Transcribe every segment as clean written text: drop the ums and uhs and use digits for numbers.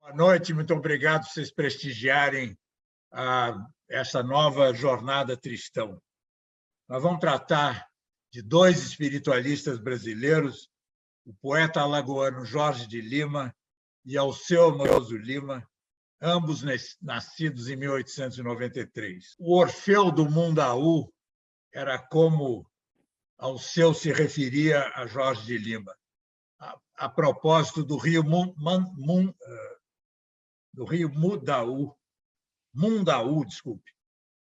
Boa noite, muito obrigado por vocês prestigiarem essa nova jornada Tristão. Nós vamos tratar de dois espiritualistas brasileiros, o poeta alagoano Jorge de Lima e Alceu Amoroso Lima, ambos nascidos em 1893. O Orfeu do Mundaú era como Alceu se referia a Jorge de Lima, a propósito do rio Mundaú, desculpe,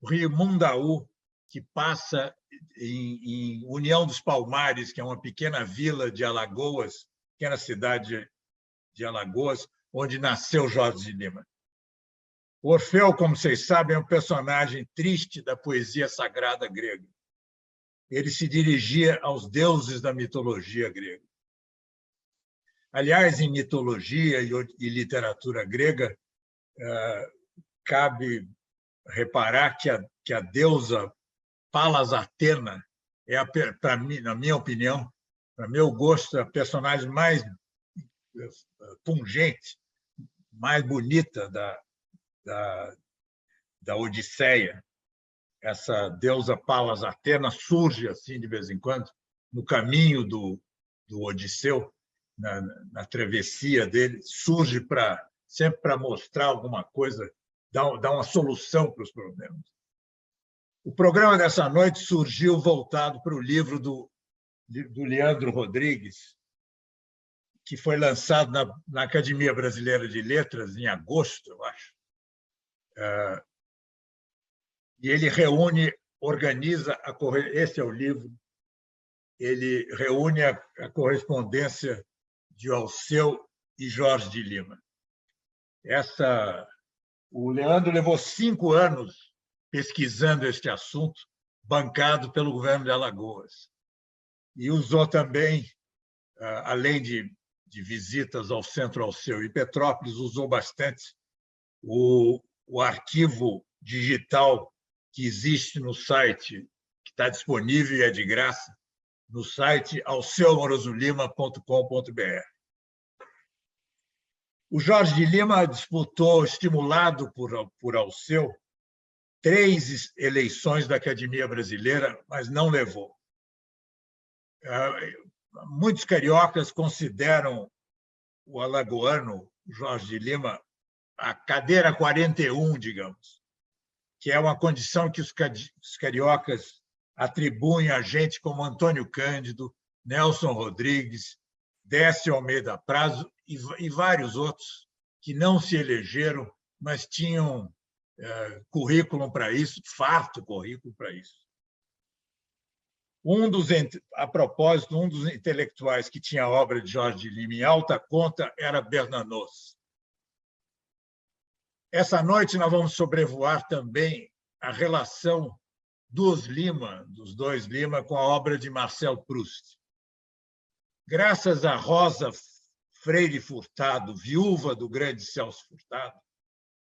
o rio Mundaú, que passa em União dos Palmares, que é uma pequena vila de Alagoas, pequena cidade de Alagoas, onde nasceu Jorge de Lima. O Orfeu, como vocês sabem, é um personagem triste da poesia sagrada grega. Ele se dirigia aos deuses da mitologia grega. Aliás, em mitologia e literatura grega, cabe reparar que a deusa Palas Atena é, para mim, na minha opinião, para meu gosto, a personagem mais pungente, mais bonita da Odisseia. Essa deusa Palas Atena surge assim de vez em quando no caminho do Odisseu, na travessia dele, surge sempre para mostrar alguma coisa, dar uma solução para os problemas. O programa dessa noite surgiu voltado para o livro do Leandro Rodrigues, que foi lançado na Academia Brasileira de Letras em agosto, eu acho. E ele organiza, esse é o livro, ele reúne a correspondência de Alceu e Jorge de Lima. O Leandro levou 5 anos pesquisando este assunto, bancado pelo governo de Alagoas. E usou também, além de visitas ao Centro Alceu e Petrópolis, usou bastante o arquivo digital que existe no site, que está disponível e é de graça, no site alceuamorosolima.com.br. O Jorge de Lima disputou, estimulado por Alceu, 3 eleições da Academia Brasileira, mas não levou. Muitos cariocas consideram o alagoano Jorge de Lima a cadeira 41, digamos, que é uma condição que os cariocas atribuem a gente como Antônio Cândido, Nelson Rodrigues, Décio Almeida Prazo e vários outros que não se elegeram, mas tinham currículo para isso, farto currículo para isso. A propósito, um dos intelectuais que tinha a obra de Jorge de Lima em alta conta era Bernanos. Essa noite nós vamos sobrevoar também a relação dos dois Lima, com a obra de Marcel Proust. Graças a Rosa Freire Furtado, viúva do grande Celso Furtado,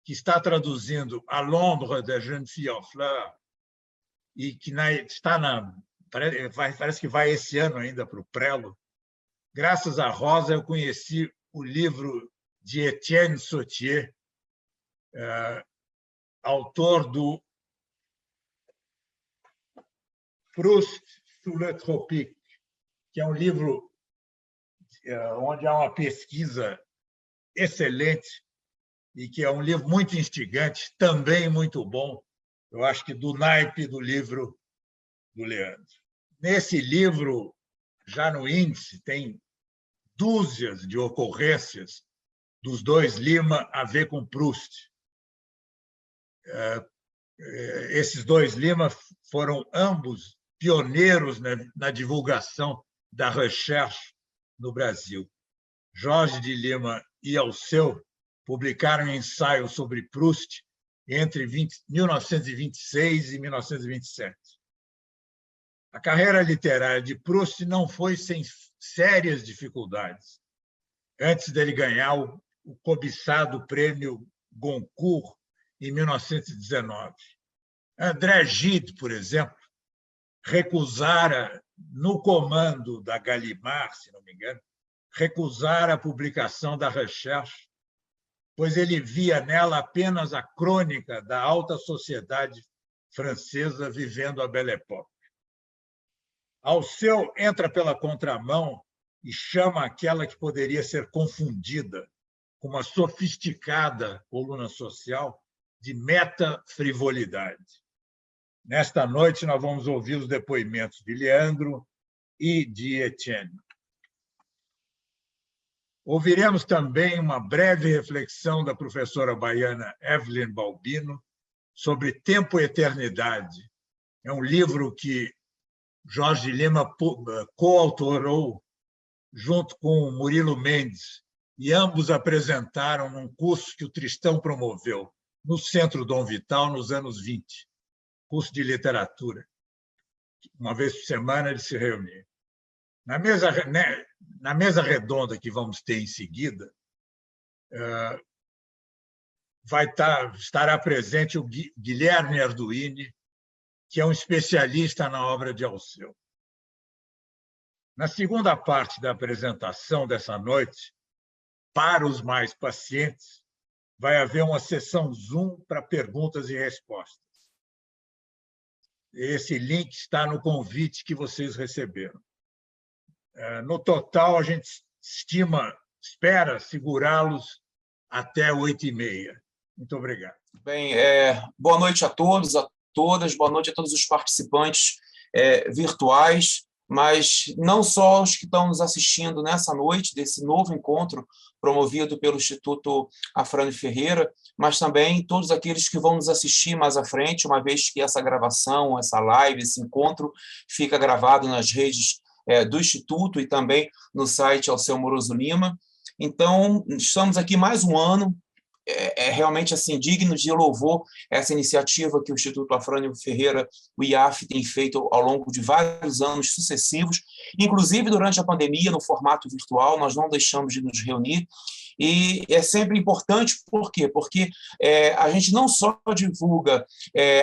que está traduzindo A Londres de Jeune Fille en Fleurs, e que parece que vai esse ano ainda para o Prelo. Graças a Rosa, eu conheci o livro de Étienne Sautier, autor do Proust sous le tropique, que é um livro onde há uma pesquisa excelente e que é um livro muito instigante, também muito bom, eu acho que do naipe do livro do Leandro. Nesse livro, já no índice, tem dúzias de ocorrências dos dois Lima a ver com Proust. Esses dois Lima foram ambos pioneiros na divulgação da recherche no Brasil. Jorge de Lima e Alceu publicaram ensaios sobre Proust entre 1926 e 1927. A carreira literária de Proust não foi sem sérias dificuldades, antes dele ganhar o cobiçado prêmio Goncourt em 1919. André Gide, por exemplo, recusara, no comando da Gallimard, se não me engano, recusara a publicação da recherche pois ele via nela apenas a crônica da alta sociedade francesa vivendo a Belle Époque. Alceu entra pela contramão e chama aquela que poderia ser confundida com uma sofisticada coluna social de meta-frivolidade. Nesta noite, nós vamos ouvir os depoimentos de Leandro e de Etienne. Ouviremos também uma breve reflexão da professora baiana Evelyn Balbino sobre Tempo e Eternidade. É um livro que Jorge Lima coautorou junto com Murilo Mendes, e ambos apresentaram num curso que o Tristão promoveu no Centro Dom Vital nos anos 20, curso de literatura. Uma vez por semana eles se reuniam. Na mesa redonda que vamos ter em seguida, estará presente o Guilherme Arduini, que é um especialista na obra de Alceu. Na segunda parte da apresentação dessa noite, para os mais pacientes, vai haver uma sessão Zoom para perguntas e respostas. Esse link está no convite que vocês receberam. No total, a gente espera segurá-los até 8h30. Muito obrigado. Bem, boa noite a todos, a todas, boa noite a todos os participantes virtuais, mas não só os que estão nos assistindo nessa noite, desse novo encontro promovido pelo Instituto Afrânio Ferreira, mas também todos aqueles que vão nos assistir mais à frente, uma vez que essa gravação, essa live, esse encontro fica gravado nas redes do Instituto e também no site Alceu Moroso Lima. Então, estamos aqui mais um ano, realmente assim, digno de louvor essa iniciativa que o Instituto Afrânio Ferreira, o IAF, tem feito ao longo de vários anos sucessivos, inclusive durante a pandemia, no formato virtual, nós não deixamos de nos reunir, e é sempre importante, por quê? Porque a gente não só divulga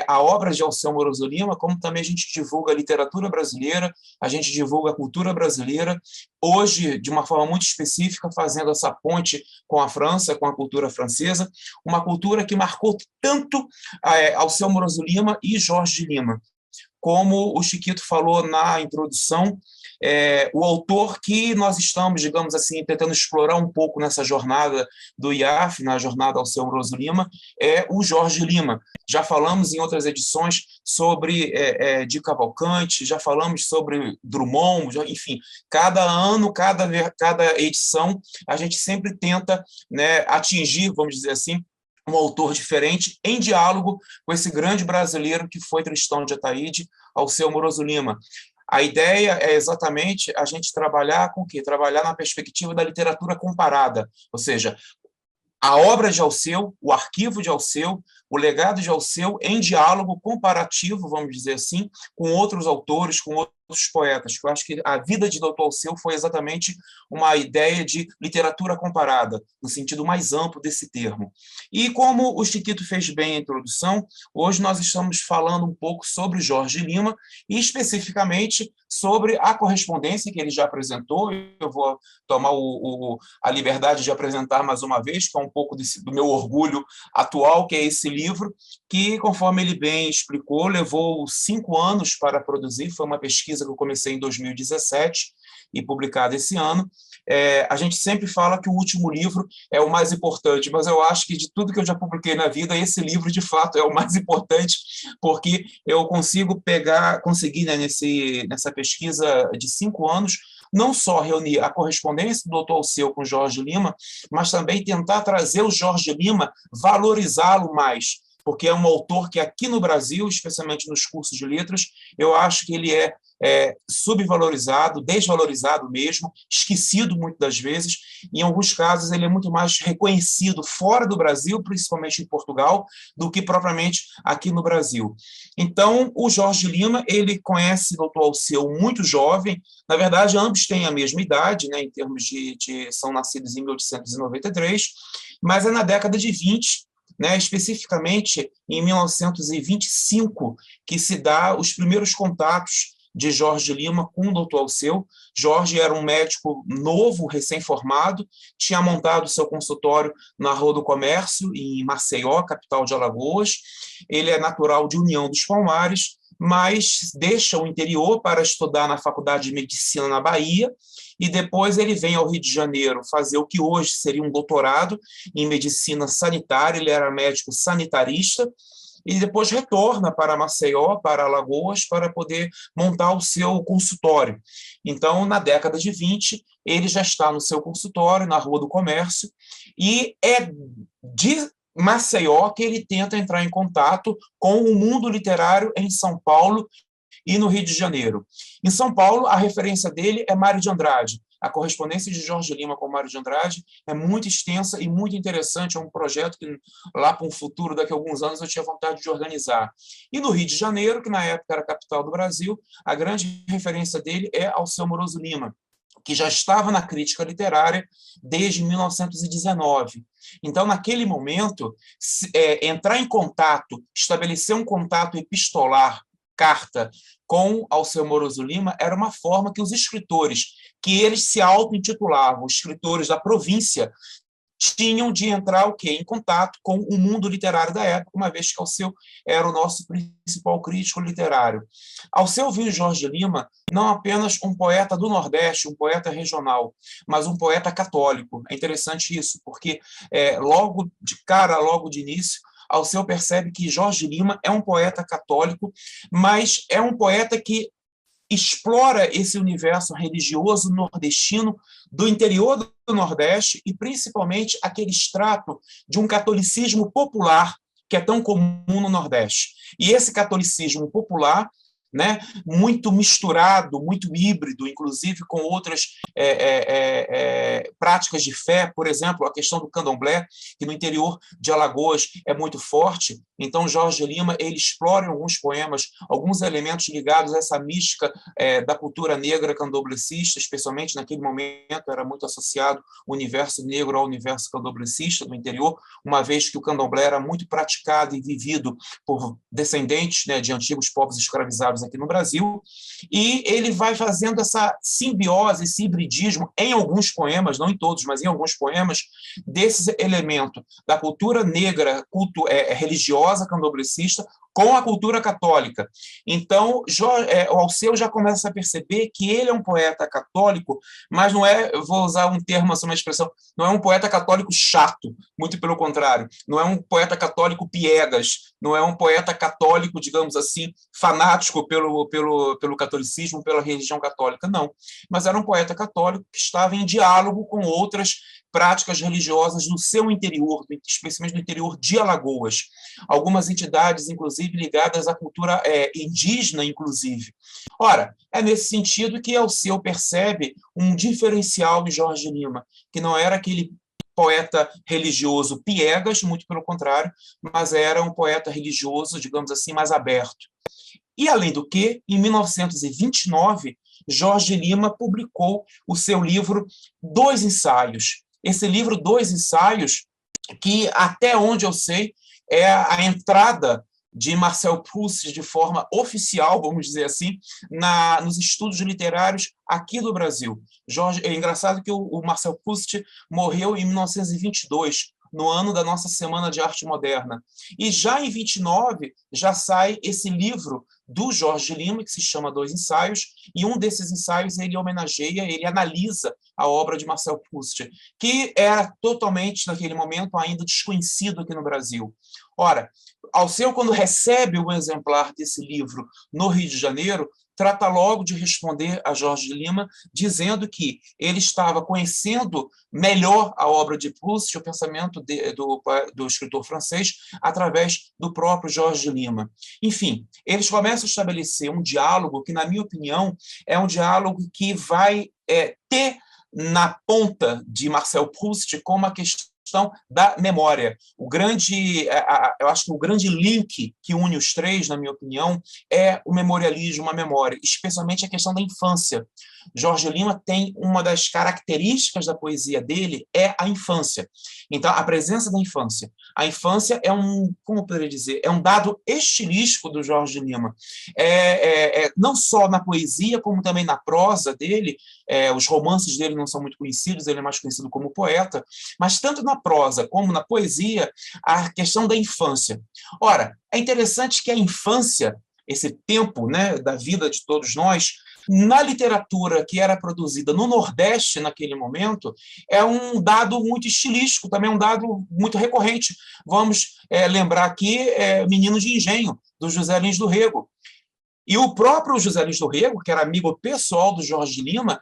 a obra de Alceu Moroso Lima, como também a gente divulga a literatura brasileira, a gente divulga a cultura brasileira, hoje, de uma forma muito específica, fazendo essa ponte com a França, com a cultura francesa, uma cultura que marcou tanto Alceu Moroso Lima e Jorge Lima. Como o Chiquito falou na introdução, o autor que nós estamos, digamos assim, tentando explorar um pouco nessa jornada do IAF, na jornada Alceu Moroso Lima, é o Jorge Lima. Já falamos em outras edições sobre de Cavalcante, já falamos sobre Drummond, enfim, cada ano, cada edição, a gente sempre tenta, né, atingir, vamos dizer assim, um autor diferente, em diálogo com esse grande brasileiro que foi Tristão de Ataíde, Alceu Moroso Lima. A ideia é exatamente a gente trabalhar com o quê? Trabalhar na perspectiva da literatura comparada, ou seja, a obra de Alceu, o arquivo de Alceu, o legado de Alceu em diálogo comparativo, vamos dizer assim, com outros autores, com outros poetas. Eu acho que a vida de Dr. Alceu foi exatamente uma ideia de literatura comparada, no sentido mais amplo desse termo. E como o Chiquito fez bem a introdução, hoje nós estamos falando um pouco sobre Jorge Lima e especificamente sobre a correspondência que ele já apresentou. Eu vou tomar a liberdade de apresentar mais uma vez, que é um pouco do meu orgulho atual, que é esse livro, que, conforme ele bem explicou, levou 5 anos para produzir, foi uma pesquisa que eu comecei em 2017 e publicada esse ano. A gente sempre fala que o último livro é o mais importante, mas eu acho que de tudo que eu já publiquei na vida, esse livro, de fato, é o mais importante, porque eu consegui, né, nessa pesquisa de 5 anos, não só reunir a correspondência do Dr. Alceu com Jorge Lima, mas também tentar trazer o Jorge Lima, valorizá-lo mais, porque é um autor que aqui no Brasil, especialmente nos cursos de letras, eu acho que ele é subvalorizado, desvalorizado mesmo, esquecido muitas das vezes, e em alguns casos ele é muito mais reconhecido fora do Brasil, principalmente em Portugal, do que propriamente aqui no Brasil. Então, o Jorge Lima, ele conhece o Dr. Alceu muito jovem, na verdade, ambos têm a mesma idade, né, em termos são nascidos em 1893, mas é na década de 20, né, especificamente em 1925, que se dá os primeiros contatos de Jorge Lima com o doutor Alceu. Jorge era um médico novo, recém-formado, tinha montado seu consultório na Rua do Comércio, em Maceió, capital de Alagoas. Ele é natural de União dos Palmares, mas deixa o interior para estudar na Faculdade de Medicina na Bahia, e depois ele vem ao Rio de Janeiro fazer o que hoje seria um doutorado em medicina sanitária. Ele era médico sanitarista, e depois retorna para Maceió, para Alagoas, para poder montar o seu consultório. Então, na década de 20, ele já está no seu consultório, na Rua do Comércio, e é de Maceió que ele tenta entrar em contato com o mundo literário em São Paulo e no Rio de Janeiro. Em São Paulo, a referência dele é Mário de Andrade. A correspondência de Jorge Lima com Mário de Andrade é muito extensa e muito interessante. É um projeto que, lá para um futuro, daqui a alguns anos, eu tinha vontade de organizar. E no Rio de Janeiro, que na época era a capital do Brasil, a grande referência dele é Alceu Moroso Lima, que já estava na crítica literária desde 1919. Então, naquele momento, entrar em contato, estabelecer um contato epistolar, carta, com Alceu Moroso Lima, era uma forma que os escritores, que eles se auto-intitulavam escritores da província, tinham de entrar o quê? Em contato com o mundo literário da época, uma vez que Alceu era o nosso principal crítico literário. Alceu viu em Jorge Lima não apenas um poeta do Nordeste, um poeta regional, mas um poeta católico. É interessante isso, porque logo de cara, logo de início, Alceu percebe que Jorge Lima é um poeta católico, mas é um poeta que explora esse universo religioso nordestino do interior do Nordeste e, principalmente, aquele extrato de um catolicismo popular que é tão comum no Nordeste. E esse catolicismo popular, né, muito misturado, muito híbrido, inclusive com outras práticas de fé, por exemplo, a questão do candomblé, que no interior de Alagoas é muito forte. Então, Jorge Lima ele explora em alguns poemas alguns elementos ligados a essa mística da cultura negra candomblecista, especialmente naquele momento era muito associado o universo negro ao universo candomblecista do interior, uma vez que o candomblé era muito praticado e vivido por descendentes, né, de antigos povos escravizados aqui no Brasil, e ele vai fazendo essa simbiose, esse hibridismo em alguns poemas, não em todos, mas em alguns poemas, desse elemento da cultura negra, religiosa, candomblecista, com a cultura católica. Então, o Alceu já começa a perceber que ele é um poeta católico, mas não é, eu vou usar um termo, assim, uma expressão, não é um poeta católico chato, muito pelo contrário, não é um poeta católico piegas, não é um poeta católico, digamos assim, fanático pelo catolicismo, pela religião católica, não. Mas era um poeta católico que estava em diálogo com outras práticas religiosas no seu interior, especialmente no interior de Alagoas. Algumas entidades, inclusive, ligadas à cultura indígena, inclusive. Ora, é nesse sentido que Alceu percebe um diferencial em Jorge Lima, que não era aquele poeta religioso piegas, muito pelo contrário, mas era um poeta religioso, digamos assim, mais aberto. E, além do que, em 1929, Jorge Lima publicou o seu livro Dois Ensaios. Esse livro, Dois Ensaios, que, até onde eu sei, é a entrada de Marcel Proust de forma oficial, vamos dizer assim, nos estudos literários aqui do Brasil. É engraçado que o Marcel Proust morreu em 1922, no ano da nossa Semana de Arte Moderna. E já em 29, já sai esse livro do Jorge Lima, que se chama Dois Ensaios, e um desses ensaios ele homenageia, ele analisa a obra de Marcel Proust, que era totalmente, naquele momento, ainda desconhecido aqui no Brasil. Ora, Alceu, quando recebe um exemplar desse livro no Rio de Janeiro, trata logo de responder a Jorge Lima, dizendo que ele estava conhecendo melhor a obra de Proust, o pensamento do escritor francês, através do próprio Jorge Lima. Enfim, eles começam a estabelecer um diálogo que, na minha opinião, é um diálogo que vai ter na ponta de Marcel Proust como a questão questão da memória. Eu acho que o grande link que une os três, na minha opinião, é o memorialismo, a memória, especialmente a questão da infância. Jorge Lima tem uma das características da poesia dele é a infância. Então, a presença da infância. A infância é como eu poderia dizer, é um dado estilístico do Jorge Lima. Não só na poesia, como também na prosa dele. Os romances dele não são muito conhecidos, ele é mais conhecido como poeta, mas tanto na prosa como na poesia, a questão da infância. Ora, é interessante que a infância, esse tempo, né, da vida de todos nós, na literatura que era produzida no Nordeste naquele momento, é um dado muito estilístico, também um dado muito recorrente. Vamos lembrar aqui Menino de Engenho, do José Lins do Rego. E o próprio José Lins do Rego, que era amigo pessoal do Jorge Lima,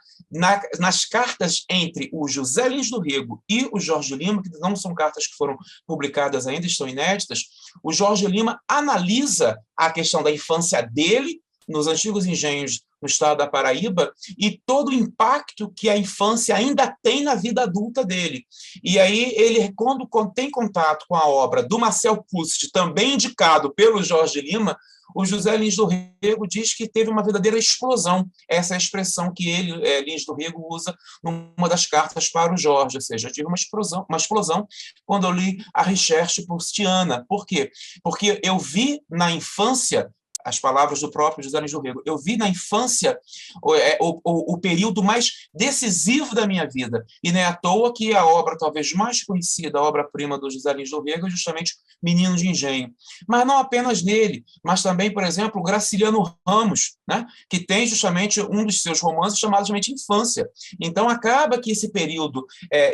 nas cartas entre o José Lins do Rego e o Jorge Lima, que não são cartas que foram publicadas ainda, estão inéditas, o Jorge Lima analisa a questão da infância dele nos antigos engenhos no estado da Paraíba e todo o impacto que a infância ainda tem na vida adulta dele. E aí ele, quando tem contato com a obra do Marcel Proust, também indicado pelo Jorge Lima, o José Lins do Rego diz que teve uma verdadeira explosão, essa é a expressão que ele, Lins do Rego, usa numa das cartas para o Jorge, ou seja, tive uma explosão quando eu li a Recherche Proustiana. Por quê? Porque eu vi na infância, as palavras do próprio José Lins do Rego, eu vi na infância o período mais decisivo da minha vida. E não é à toa que a obra talvez mais conhecida, a obra-prima do José Lins do Rego, é justamente Menino de Engenho. Mas não apenas nele, mas também, por exemplo, Graciliano Ramos, né, que tem justamente um dos seus romances chamado justamente Infância. Então, acaba que esse período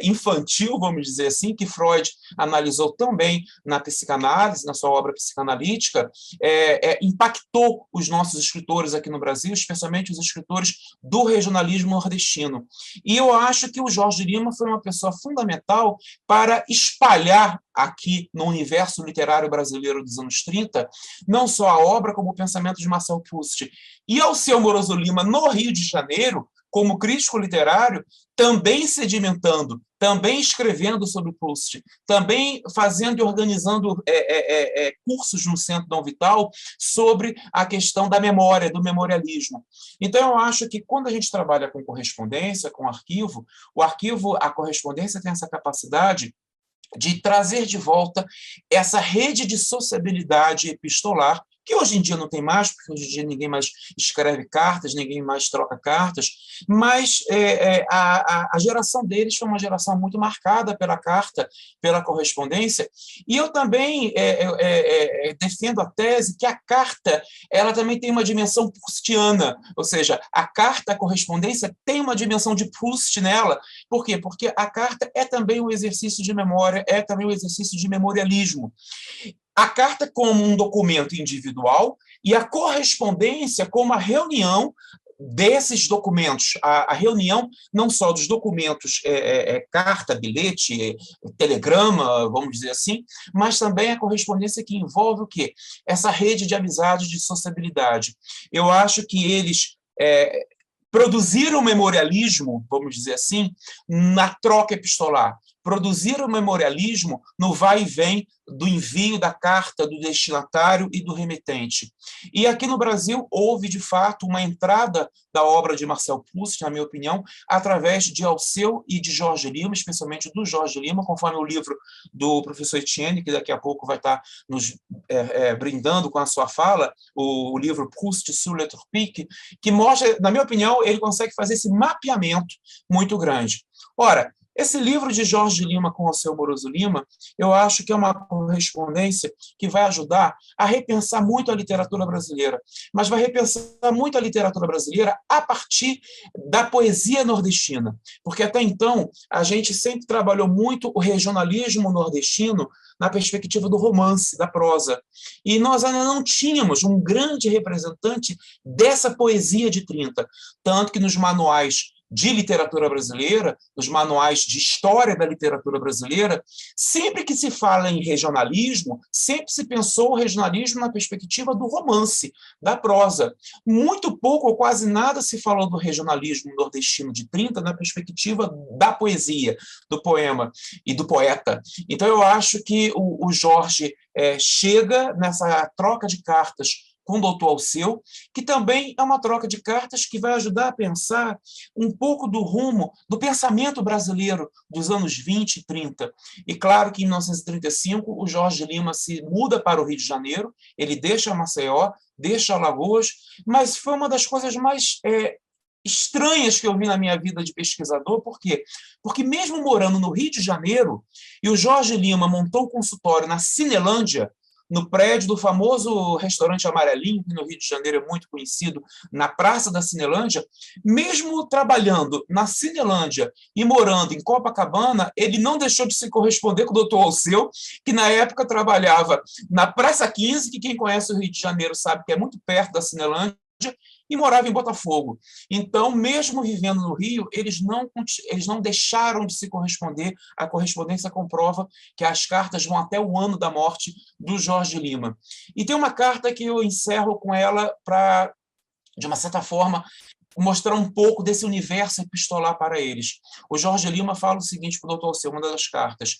infantil, vamos dizer assim, que Freud analisou também na psicanálise, na sua obra psicanalítica, impactou os nossos escritores aqui no Brasil, especialmente os escritores do regionalismo nordestino. E eu acho que o Jorge Lima foi uma pessoa fundamental para espalhar aqui no universo literário brasileiro dos anos 30, não só a obra, como o pensamento de Marcel Proust. E Alceu Moroso Lima, no Rio de Janeiro, como crítico literário, também sedimentando, também escrevendo sobre Proust, também fazendo e organizando cursos no Centro Dom Vital sobre a questão da memória, do memorialismo. Então, eu acho que quando a gente trabalha com correspondência, com arquivo, a correspondência tem essa capacidade de trazer de volta essa rede de sociabilidade epistolar, que hoje em dia não tem mais, porque hoje em dia ninguém mais escreve cartas, ninguém mais troca cartas, mas a geração deles foi uma geração muito marcada pela carta, pela correspondência, e eu também defendo a tese que a carta ela também tem uma dimensão proustiana, ou seja, a carta, a correspondência tem uma dimensão de Proust nela. Por quê? Porque a carta é também um exercício de memória, é também um exercício de memorialismo. A carta como um documento individual e a correspondência como a reunião desses documentos, a reunião não só dos documentos, carta, bilhete, telegrama, vamos dizer assim, mas também a correspondência que envolve o quê? Essa rede de amizade, de sociabilidade. Eu acho que eles produziram o memorialismo, vamos dizer assim, na troca epistolar. Produzir o memorialismo no vai e vem do envio da carta do destinatário e do remetente. E aqui no Brasil houve, de fato, uma entrada da obra de Marcel Proust, na minha opinião, através de Alceu e de Jorge Lima, especialmente do Jorge Lima, conforme o livro do professor Etienne, que daqui a pouco vai estar nos brindando com a sua fala, o livro Proust sur le tropique, que mostra, na minha opinião, ele consegue fazer esse mapeamento muito grande. Ora, esse livro de Jorge Lima com Alceu Moroso Lima, eu acho que é uma correspondência que vai ajudar a repensar muito a literatura brasileira, mas vai repensar muito a literatura brasileira a partir da poesia nordestina, porque até então a gente sempre trabalhou muito o regionalismo nordestino na perspectiva do romance, da prosa, e nós ainda não tínhamos um grande representante dessa poesia de 30, tanto que nos manuais de literatura brasileira, dos manuais de história da literatura brasileira, sempre que se fala em regionalismo, sempre se pensou o regionalismo na perspectiva do romance, da prosa. Muito pouco ou quase nada se falou do regionalismo nordestino de 30 na perspectiva da poesia, do poema e do poeta. Então, eu acho que o Jorge chega nessa troca de cartas com o doutor Alceu, que também é uma troca de cartas que vai ajudar a pensar um pouco do rumo do pensamento brasileiro dos anos 20 e 30. E claro que em 1935 o Jorge Lima se muda para o Rio de Janeiro, ele deixa Maceió, deixa Alagoas, mas foi uma das coisas mais estranhas que eu vi na minha vida de pesquisador. Por quê? Porque mesmo morando no Rio de Janeiro, e o Jorge Lima montou o consultório na Cinelândia, no prédio do famoso restaurante Amarelinho, que no Rio de Janeiro é muito conhecido, na Praça da Cinelândia, mesmo trabalhando na Cinelândia e morando em Copacabana, ele não deixou de se corresponder com o doutor Alceu, que na época trabalhava na Praça 15, que quem conhece o Rio de Janeiro sabe que é muito perto da Cinelândia, e morava em Botafogo. Então, mesmo vivendo no Rio, eles não deixaram de se corresponder. A correspondência comprova que as cartas vão até o ano da morte do Jorge Lima. E tem uma carta que eu encerro com ela para, de uma certa forma, mostrar um pouco desse universo epistolar para eles. O Jorge Lima fala o seguinte para o doutor Alceu, uma das cartas: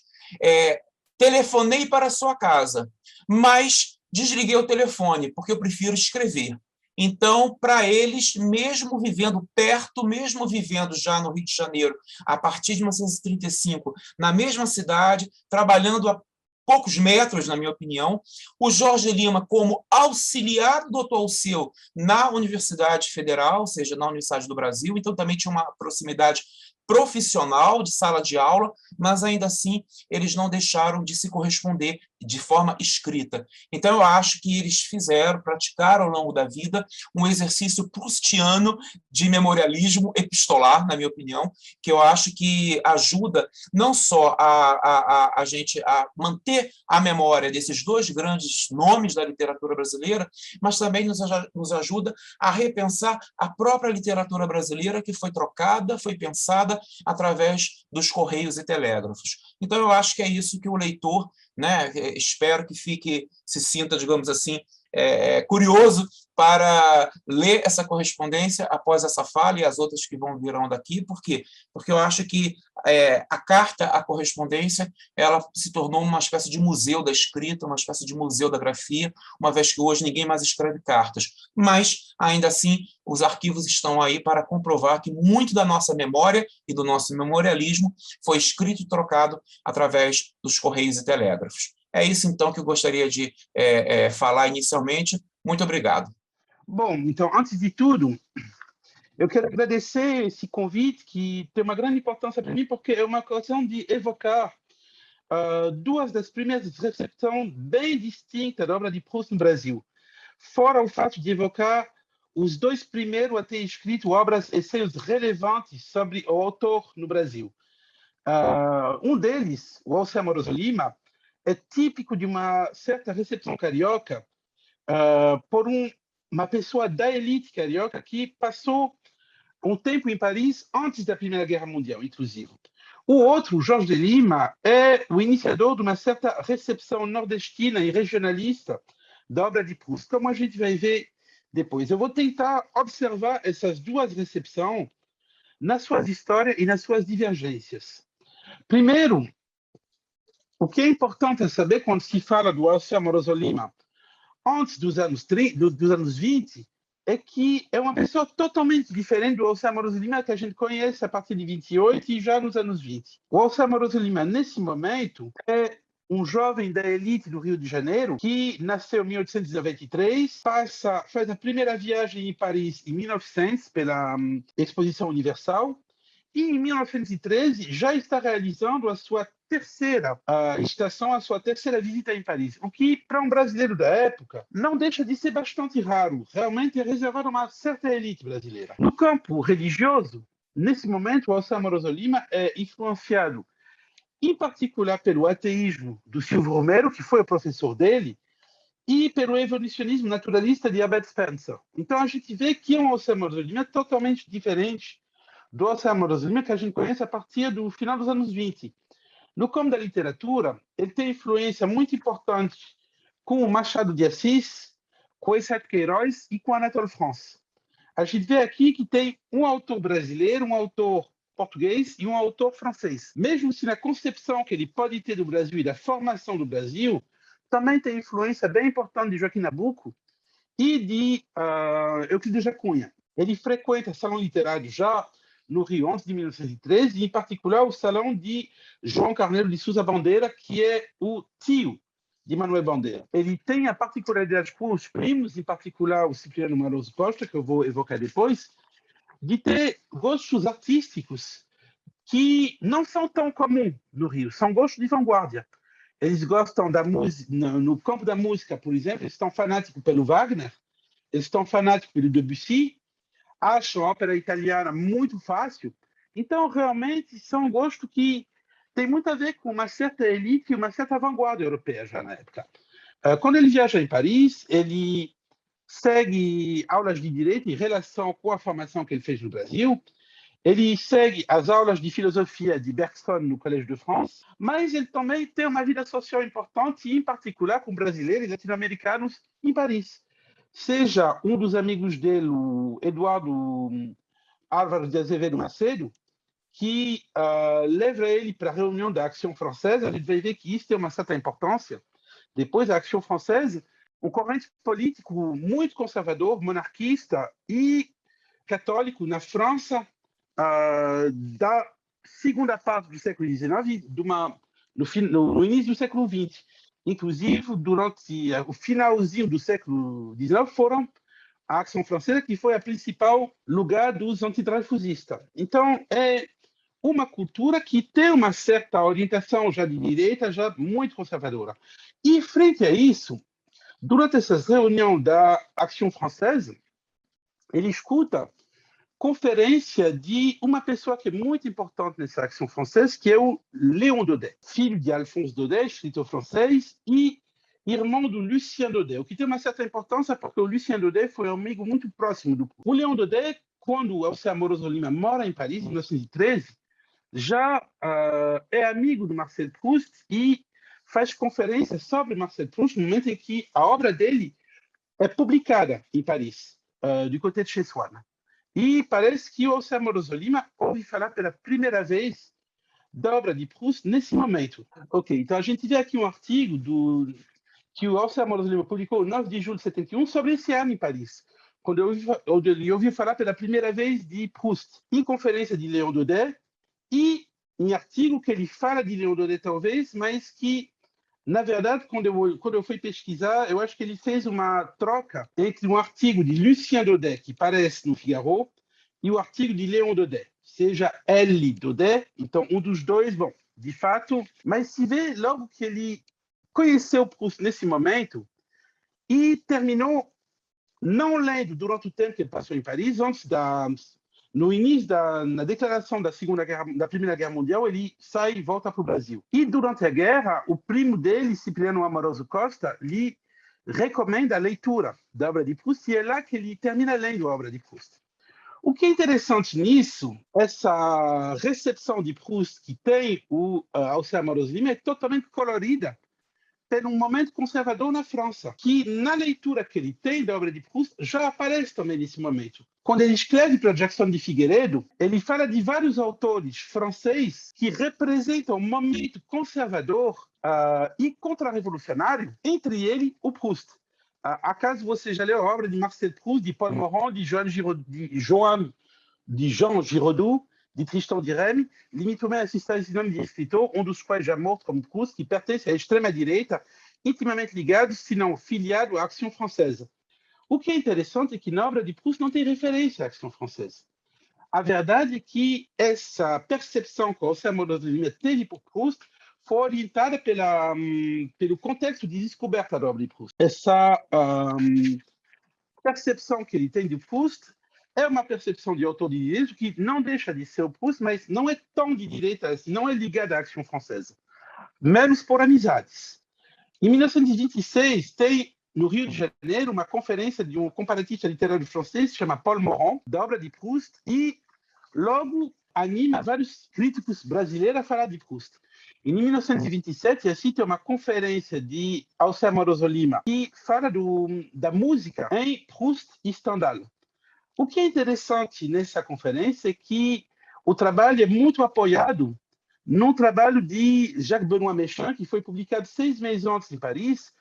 telefonei para a sua casa, mas desliguei o telefone, porque eu prefiro escrever. Então, para eles, mesmo vivendo perto, mesmo vivendo já no Rio de Janeiro, a partir de 1935, na mesma cidade, trabalhando a poucos metros, na minha opinião, o Jorge Lima, como auxiliar do doutor Alceu na Universidade Federal, ou seja, na Universidade do Brasil, então também tinha uma proximidade profissional de sala de aula, mas ainda assim eles não deixaram de se corresponder de forma escrita. Então eu acho que eles praticaram ao longo da vida um exercício proustiano de memorialismo epistolar, na minha opinião, que eu acho que ajuda não só a gente a manter a memória desses dois grandes nomes da literatura brasileira, mas também nos ajuda a repensar a própria literatura brasileira, que foi trocada, foi pensada através dos correios e telégrafos. Então, eu acho que é isso que o leitor, né, espero que se sinta, digamos assim, curioso para ler essa correspondência após essa fala e as outras que virão daqui. Por quê? Porque eu acho que a carta, a correspondência, ela se tornou uma espécie de museu da escrita, uma espécie de museu da grafia, uma vez que hoje ninguém mais escreve cartas. Mas, ainda assim, os arquivos estão aí para comprovar que muito da nossa memória e do nosso memorialismo foi escrito e trocado através dos correios e telégrafos. É isso, então, que eu gostaria de falar inicialmente. Muito obrigado. Bom, então, antes de tudo, eu quero agradecer esse convite, que tem uma grande importância para mim, porque é uma ocasião de evocar duas das primeiras recepções bem distintas da obra de Proust no Brasil, fora o fato de evocar os dois primeiros a ter escrito obras, essênios relevantes sobre o autor no Brasil. Um deles, o Alceu Amoroso Lima, é típico de uma certa recepção carioca por uma pessoa da elite carioca que passou um tempo em Paris antes da Primeira Guerra Mundial, inclusive. O outro, Jorge de Lima, é o iniciador de uma certa recepção nordestina e regionalista da obra de Proust, como a gente vai ver depois. Eu vou tentar observar essas duas recepções nas suas histórias e nas suas divergências. Primeiro, o que é importante saber quando se fala do Alceu Amoroso Lima antes dos anos 20, é que é uma pessoa totalmente diferente do Alceu Amoroso Lima que a gente conhece a partir de 28 e já nos anos 20. O Alceu Amoroso Lima, nesse momento, é um jovem da elite do Rio de Janeiro que nasceu em 1893, faz a primeira viagem em Paris em 1900 pela Exposição Universal, e em 1913 já está realizando a sua terceira estação, a sua terceira visita em Paris, o que, para um brasileiro da época, não deixa de ser bastante raro. Realmente é reservado a uma certa elite brasileira. No campo religioso, nesse momento, o Alceu Amoroso Lima é influenciado, em particular, pelo ateísmo do Silvio Romero, que foi o professor dele, e pelo evolucionismo naturalista de Herbert Spencer. Então, a gente vê que é um Alceu Amoroso Lima totalmente diferente do José Amorós Lima que a gente conhece a partir do final dos anos 20. No campo da literatura, ele tem influência muito importante com o Machado de Assis, com Eusébio Queiroz e com Anatole France. A gente vê aqui que tem um autor brasileiro, um autor português e um autor francês. Mesmo se na concepção que ele pode ter do Brasil e da formação do Brasil, também tem influência bem importante de Joaquim Nabuco e de Euclides da Cunha. Ele frequenta salão literário já no Rio antes de 1913, e em particular o salão de João Carneiro de Sousa Bandeira, que é o tio de Manuel Bandeira. Ele tem a particularidade com os primos, em particular o Cipriano Maroso Costa, que eu vou evocar depois, de ter gostos artísticos que não são tão comuns no Rio, são gostos de vanguarda. Eles gostam da música, no campo da música, por exemplo, eles estão fanáticos pelo Wagner, eles estão fanáticos pelo Debussy, acham a ópera italiana muito fácil. Então, realmente, são gostos que tem muito a ver com uma certa elite e uma certa vanguarda europeia já na época. Quando ele viaja em Paris, ele segue aulas de direito em relação com a formação que ele fez no Brasil. Ele segue as aulas de filosofia de Bergson no Collège de France, mas ele também tem uma vida social importante, em particular com brasileiros e latino-americanos em Paris. Seja um dos amigos dele, o Eduardo Álvaro de Azevedo Macedo, que leva ele para a reunião da Action Française. A gente vai ver que isso tem uma certa importância. Depois da Action Française, um corrente político muito conservador, monarquista e católico na França da segunda parte do século XIX, no início do século XX. Inclusive, durante o finalzinho do século XIX, foram a Ação Francesa, que foi a principal lugar dos antidrafusistas. Então, é uma cultura que tem uma certa orientação já de direita, já muito conservadora. E, frente a isso, durante essas reuniões da Action Française, ele escuta conferência de uma pessoa que é muito importante nessa Action Française, que é o Léon Daudet, filho de Alphonse Daudet, escritor francês, e irmão do Lucien Daudet, o que tem uma certa importância porque o Lucien Daudet foi um amigo muito próximo do Proust. O Léon Daudet, quando o José Amorós Lima mora em Paris, em 1913, já é amigo do Marcel Proust e faz conferências sobre Marcel Proust no momento em que a obra dele é publicada em Paris, do côté de chez Swann. E parece que o José Amorós Lima ouve falar pela primeira vez da obra de Proust nesse momento. Ok, então a gente vê aqui um artigo que o José Amorós Lima publicou no 9 de julho de 71 sobre esse ano em Paris, quando ele ouviu falar pela primeira vez de Proust, em conferência de Léon Daudet, e em artigo que ele fala de Léon Daudet talvez, mas que, na verdade, quando eu fui pesquisar, eu acho que ele fez uma troca entre um artigo de Lucien Daudet, que aparece no Figaro, e o artigo de Léon Daudet, seja L. Daudet, então um dos dois, bom, de fato, mas se vê logo que ele conheceu Proust nesse momento e terminou não lendo durante o tempo que ele passou em Paris, no início na declaração da Primeira Guerra Mundial, ele sai e volta para o Brasil. E durante a guerra, o primo dele, Cipriano Amoroso Costa, lhe recomenda a leitura da obra de Proust, e é lá que ele termina lendo a obra de Proust. O que é interessante nisso, essa recepção de Proust que tem o José Amorós Lima é totalmente colorida pelo momento conservador na França, que na leitura que ele tem da obra de Proust já aparece também nesse momento. Quando ele escreve para Jackson de Figueiredo, ele fala de vários autores franceses que representam um momento conservador e contra-revolucionário, entre ele o Proust. Acaso você já leu a obra de Marcel Proust, de Paul Morand, de Jean Giraudoux, de Tristan de Rennes, limite também a assistência de escritor, um dos quais já morto como Proust, que pertence à extrema-direita, intimamente ligado, se não filiado à Action Française. O que é interessante é que na obra de Proust não tem referência à Action Française. A verdade é que essa percepção que o José Amorós Lima teve por Proust foi orientada pelo contexto de descoberta da obra de Proust. Essa percepção que ele tem de Proust é uma percepção de autor de direito que não deixa de ser o Proust, mas não é tão de direita assim, não é ligada à Action Française, menos por amizades. Em 1926, tem no Rio de Janeiro uma conferência de um comparatista literário francês, se chama Paul Morand, da obra de Proust, e logo anima vários críticos brasileiros a falar de Proust. Em 1927, assim, tem uma conferência de Alceu Moroso Lima que fala da música em Proust e Stendhal. O que é interessante nessa conferência é que o trabalho é muito apoiado num trabalho de Jacques-Benoît Méchain, que foi publicado 6 meses antes em Paris,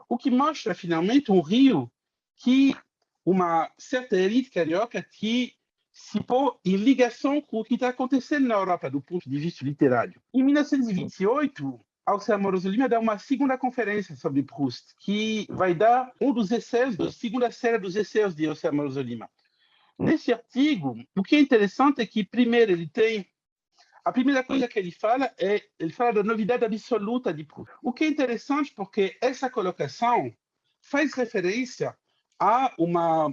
o que mostra, finalmente, um Rio que uma certa elite carioca que se pôs em ligação com o que está acontecendo na Europa, do ponto de vista literário. Em 1928, Alceu Moroso Lima dá uma segunda conferência sobre Proust, que vai dar um dos esseis, da segunda série dos esseis de Alceu Moroso Lima. Nesse artigo, o que é interessante é que, primeiro, a primeira coisa que ele fala da novidade absoluta de Proust. O que é interessante porque essa colocação faz referência a uma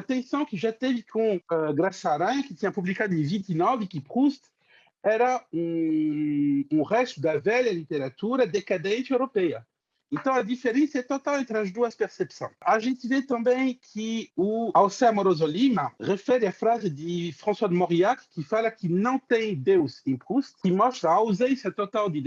tensão que já teve com Graça Aranha, que tinha publicado em 29, que Proust era um resto da velha literatura decadente europeia. Então, a diferença é total entre as duas percepções. A gente vê também que o Alceu Moroso Lima refere à frase de François de Mauriac, que fala que não tem Deus em Proust, que mostra a ausência total de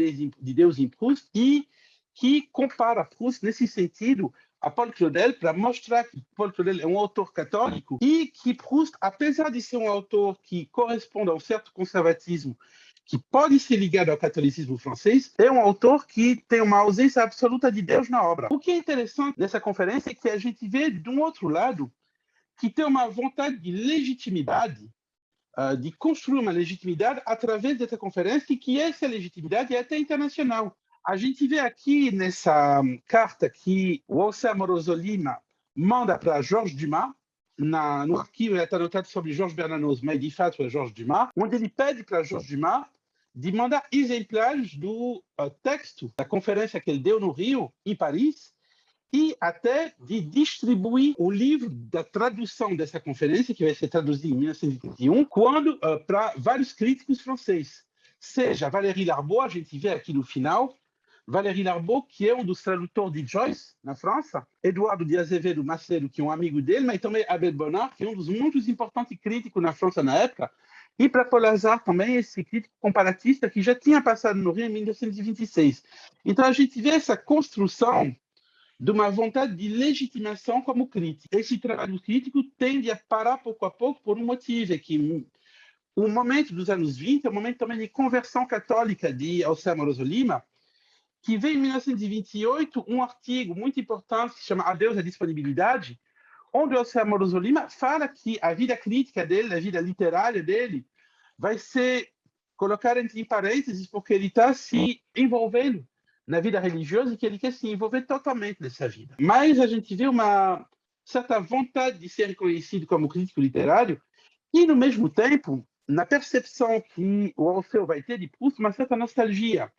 Deus em Proust e que compara Proust, nesse sentido, a Paul Claudel, para mostrar que Paul Claudel é um autor católico e que Proust, apesar de ser um autor que corresponde a um certo conservatismo, que pode ser ligado ao catolicismo francês, é um autor que tem uma ausência absoluta de Deus na obra. O que é interessante nessa conferência é que a gente vê, de um outro lado, que tem uma vontade de legitimidade, de construir uma legitimidade através dessa conferência, e que essa legitimidade é até internacional. A gente vê aqui nessa carta que o Alceu Moroso Lima manda para Georges Dumas, no arquivo está anotado sobre Georges Bernanos, mas de fato é Georges Dumas, onde ele pede para Georges Dumas de mandar exemplares do texto da conferência que ele deu no Rio, em Paris, e até de distribuir o livro da tradução dessa conferência, que vai ser traduzido em 1921, para vários críticos franceses. Seja Valéry Larbaud, a gente vê aqui no final, Valéry Larbaud, que é um dos tradutores de Joyce, na França, Eduardo de Azevedo Macedo, que é um amigo dele, mas também Abel Bonnard, que é um dos muitos importantes críticos na França na época, e para Paul Lazar também, esse crítico comparatista que já tinha passado no Rio em 1926. Então, a gente vê essa construção de uma vontade de legitimação como crítico. Esse trabalho crítico tende a parar pouco a pouco por um motivo, é que o momento dos anos 20 é um momento também de conversão católica de Alceu Moroso Lima, que veio em 1928 um artigo muito importante que se chama Adeus à Disponibilidade, onde o Alceu Moroso Lima fala que a vida crítica dele, a vida literária dele, vai ser colocada entre parênteses porque ele está se envolvendo na vida religiosa e que ele quer se envolver totalmente nessa vida. Mas a gente vê uma certa vontade de ser reconhecido como crítico literário e, no mesmo tempo, na percepção que o Alceu vai ter de Proust, uma certa nostalgia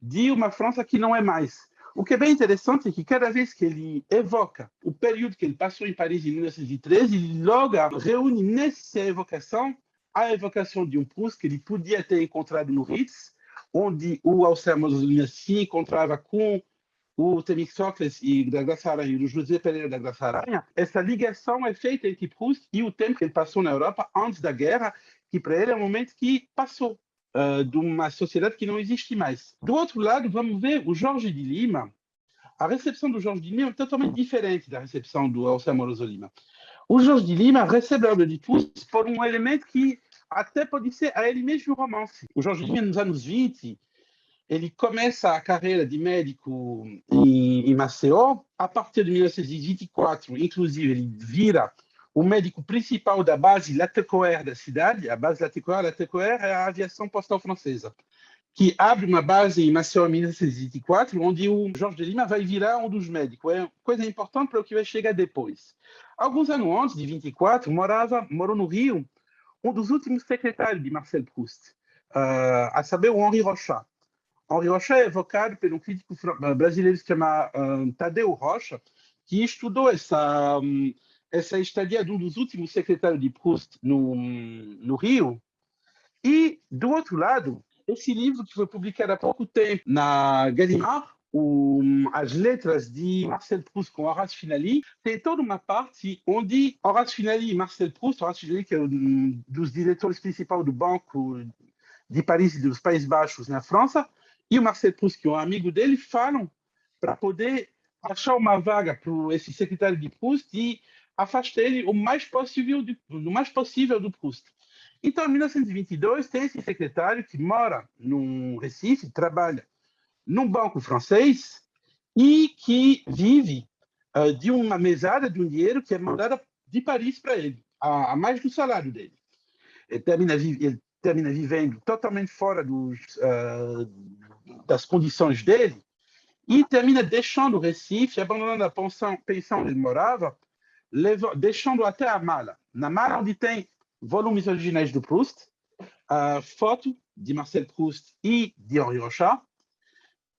de uma França que não é mais. O que é bem interessante é que cada vez que ele evoca o período que ele passou em Paris em 1913, ele logo reúne nessa evocação a evocação de um Proust que ele podia ter encontrado no Ritz, onde o Alceu Moroso Lima se encontrava com o Temístocles e da Graça Aranha, e o José Pereira da Graça Aranha. Essa ligação é feita entre Proust e o tempo que ele passou na Europa antes da guerra, que para ele é um momento que passou de uma sociedade que não existe mais. Do outro lado, vamos ver o Jorge de Lima. A recepção do Jorge de Lima é totalmente diferente da recepção do Alceu Moroso Lima. O Jorge de Lima recebe a obra de Proust por um elemento que até pode ser a ele mesmo o romance. O Jorge de Lima, nos anos 20, ele começa a carreira de médico em Maceió. A partir de 1924, inclusive, ele vira o médico principal da base Latécoère da cidade. A base Latécoère é a aviação postal francesa, que abre uma base em Maceió em 1924, onde o Jorge de Lima vai virar um dos médicos. É coisa importante para o que vai chegar depois. Alguns anos antes, de 24, morou no Rio um dos últimos secretários de Marcel Proust, a saber, o Henri Rocha. Henri Rocha é evocado por um crítico brasileiro que se chama Tadeu Rocha, que estudou essa estadia de um dos últimos secretários de Proust no Rio. E, do outro lado, esse livro que foi publicado há pouco tempo na Gallimard, as letras de Marcel Proust com Horace Finali, tem toda uma parte onde Horace Finali e Marcel Proust, Horace Finali, que é um dos diretores principais do Banco de Paris e dos Países Baixos na França, e o Marcel Proust, que é um amigo dele, falam para poder achar uma vaga para esse secretário de Proust e afastar ele o mais possível do Proust. Então, em 1922, tem esse secretário que mora no Recife, trabalha num banco francês e que vive de uma mesada, de um dinheiro que é mandado de Paris para ele, a mais do salário dele. Ele termina vivendo totalmente fora das condições dele e termina deixando o Recife, abandonando a pensão onde ele morava, deixando até a mala. Na mala onde tem volumes originais do Proust, foto de Marcel Proust e de Henri Rochard,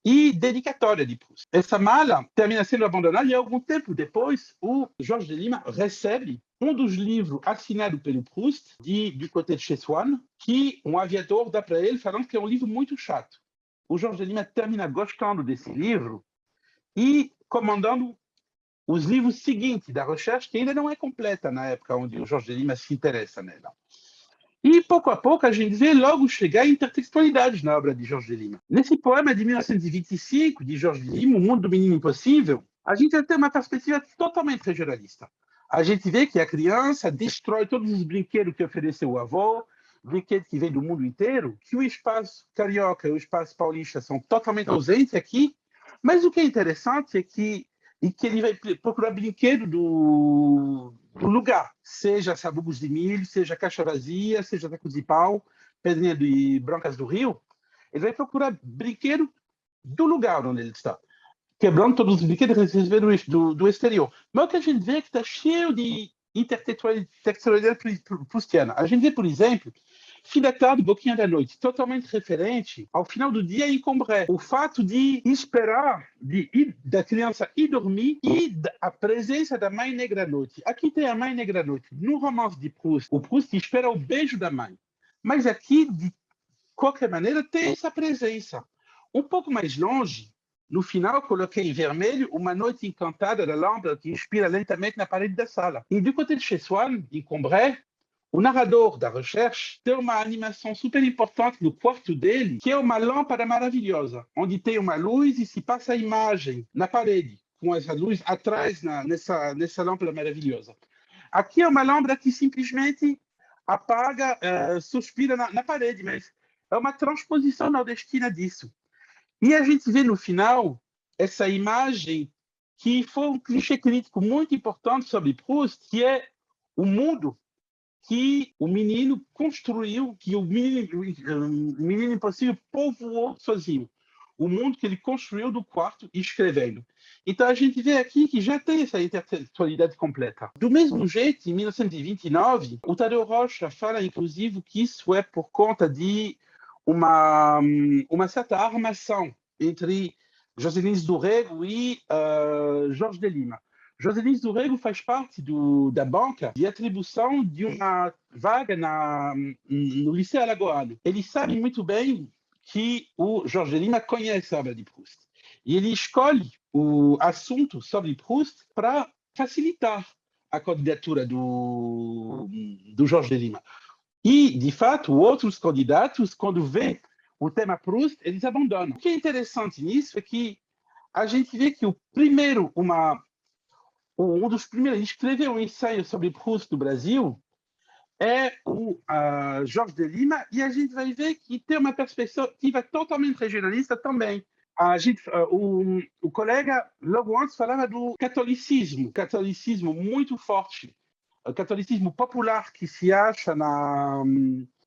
e dedicatória de Proust. Essa mala termina sendo abandonada e algum tempo depois, o Jorge de Lima recebe um dos livros assinados pelo Proust, du côté de chez Swann, que um aviador dá para ele, falando que é um livro muito chato. O Jorge de Lima termina gostando desse livro e comandando os livros seguintes da recherche, que ainda não é completa na época onde o Jorge de Lima se interessa nela. E, pouco a pouco, a gente vê logo chegar a intertextualidade na obra de Jorge de Lima. Nesse poema de 1925, de Jorge de Lima, O Mundo do Menino Impossível, a gente tem uma perspectiva totalmente regionalista. A gente vê que a criança destrói todos os brinquedos que ofereceu o avô, brinquedos que vêm do mundo inteiro, que o espaço carioca e o espaço paulista são totalmente ausentes aqui, mas o que é interessante é que ele vai procurar brinquedo do lugar, seja sabugos de milho, seja caixa vazia, seja tacos de pau, pedrinha de Brancas do Rio. Ele vai procurar brinquedo do lugar onde ele está, quebrando todos os brinquedos recebidos do exterior. Mas o que a gente vê é que está cheio de intertextualidade proustiana. A gente vê, por exemplo, Fim da tarde, Boquinha da noite, totalmente referente ao final do dia em Combray. O fato de esperar da criança ir dormir e a presença da mãe negra à noite. Aqui tem a mãe negra à noite. No romance de Proust, o Proust espera o beijo da mãe. Mas aqui, de qualquer maneira, tem essa presença. Um pouco mais longe, no final, coloquei em vermelho Uma Noite Encantada da lâmpada que inspira lentamente na parede da sala. E du côté de chez Swann, em Combray, o narrador da recherche tem uma animação super importante no quarto dele, que é uma lâmpada maravilhosa, onde tem uma luz e se passa a imagem na parede, com essa luz atrás nessa lâmpada maravilhosa. Aqui é uma lâmpada que simplesmente apaga, suspira na parede, mas é uma transposição nordestina disso. E a gente vê no final essa imagem que foi um clichê crítico muito importante sobre Proust, que é o mundo que o menino construiu, que o menino impossível povoou sozinho. O mundo que ele construiu do quarto escrevendo. Então a gente vê aqui que já tem essa intertextualidade completa. Do mesmo jeito, em 1929, o Tadeu Rocha fala, inclusive, que isso é por conta de uma certa armação entre José Lins do Rego e Jorge de Lima. José Lins do Rego faz parte da banca de atribuição de uma vaga no Liceu Alagoano. Ele sabe muito bem que o Jorge de Lima conhece a obra de Proust. E ele escolhe o assunto sobre Proust para facilitar a candidatura do Jorge de Lima. E, de fato, outros candidatos, quando vê o tema Proust, eles abandonam. O que é interessante nisso é que a gente vê que um dos primeiros a escrever um ensaio sobre Proust no Brasil é o Jorge de Lima, e a gente vai ver que tem uma perspectiva totalmente regionalista também. O colega, logo antes, falava do catolicismo muito forte, o catolicismo popular que se acha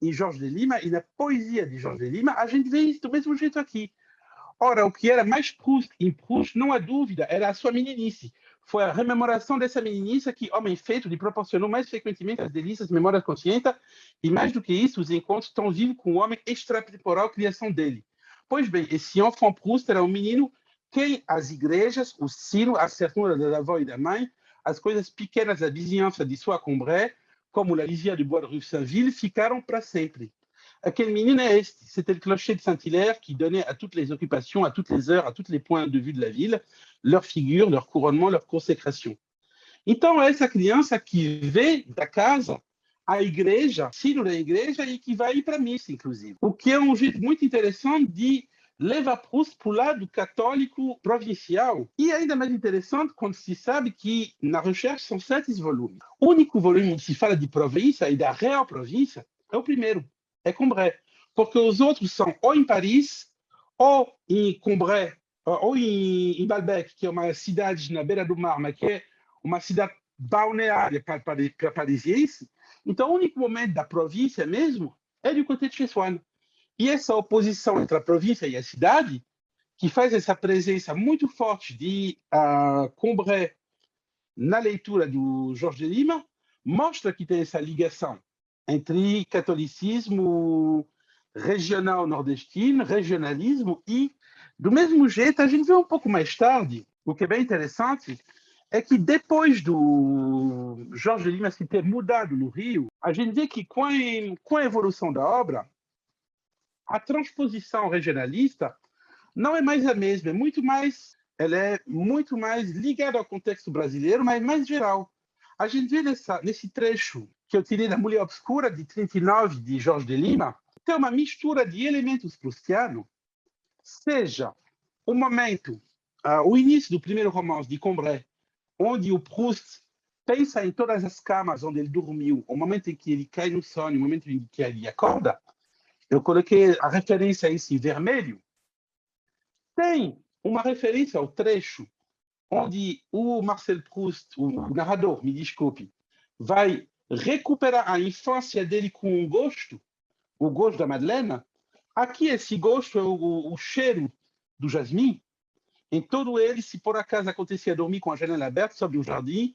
em Jorge de Lima e na poesia de Jorge de Lima. A gente vê isso do mesmo jeito aqui. Ora, o que era mais Proust, em Proust, não há dúvida, era a sua meninice. Foi a rememoração dessa meninice que Homem Feito lhe proporcionou mais frequentemente as delícias da memória consciente, e mais do que isso, os encontros tão vivos com o homem extratemporal criação dele. Pois bem, esse enfant Proust era um menino que as igrejas, o sino, a ternura da avó e da mãe, as coisas pequenas da vizinhança de sua Combray, como a Lisière de Bois de Rue Saint-Ville, ficaram para sempre. Aquele menino é este. C'était le clocher de Saint-Hilaire qui donnait à toutes les occupations, à toutes les heures, à tous les points de vue de la ville, leur figure, leur couronnement, leur consécration. Então, essa criança que vê da casa a igreja, sino da igreja, e que vai para a missa, inclusive. O que é um jeito muito interessante de levar Proust para o lado católico provincial. E ainda mais interessante quando se sabe que na recherche são 7 volumes. O único volume onde se fala de província e da real província é o primeiro, é Combray. Porque os outros são ou em Paris, ou em Combray, ou em Balbec, que é uma cidade na beira do mar, mas que é uma cidade balneária para parisiense. Então, o único momento da província mesmo é do côté de Chessuane. E essa oposição entre a província e a cidade, que faz essa presença muito forte de Combray na leitura do Jorge de Lima, mostra que tem essa ligação entre catolicismo regional nordestino, regionalismo, e, do mesmo jeito, a gente vê um pouco mais tarde, o que é bem interessante, é que depois do Jorge de Lima se ter mudado no Rio, a gente vê que com a evolução da obra, a transposição regionalista não é mais a mesma, ela é muito mais ligada ao contexto brasileiro, mas mais geral. A gente vê nesse trecho que eu tirei da Mulher Obscura, de 39, de Jorge de Lima, tem uma mistura de elementos proustianos, seja o momento, o início do primeiro romance de Combray, onde o Proust pensa em todas as camas onde ele dormiu, o momento em que ele cai no sono, o momento em que ele acorda. Eu coloquei a referência a esse vermelho. Tem uma referência ao trecho onde o Marcel Proust, o narrador, me desculpe, vai recuperar a infância dele com o gosto da Madeleine. Aqui, esse gosto é o cheiro do jasmim. Em todo ele, se por acaso acontecia dormir com a janela aberta sobre o jardim,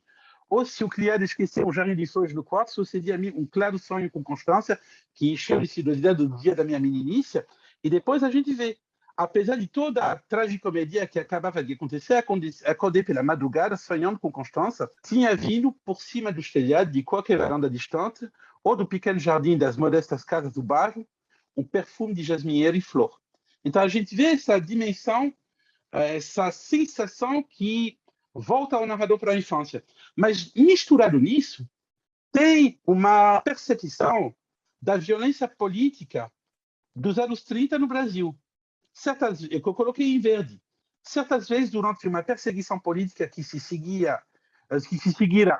ou se o criado esqueceu um jardim de flores no quarto, sucedia a mim um claro sonho com Constância, que encheu de sidosidade do dia da minha meninice, e depois a gente vê, apesar de toda a tragicomédia que acabava de acontecer, acordei pela madrugada, sonhando com Constância, tinha vindo por cima dos telhados de qualquer varanda distante, ou do pequeno jardim das modestas casas do bairro, um perfume de jasmieiro e flor. Então a gente vê essa dimensão, essa sensação que volta ao narrador para a infância. Mas, misturado nisso, tem uma percepção da violência política dos anos 30 no Brasil. Que eu coloquei em verde. Certas vezes, durante uma perseguição política que se seguira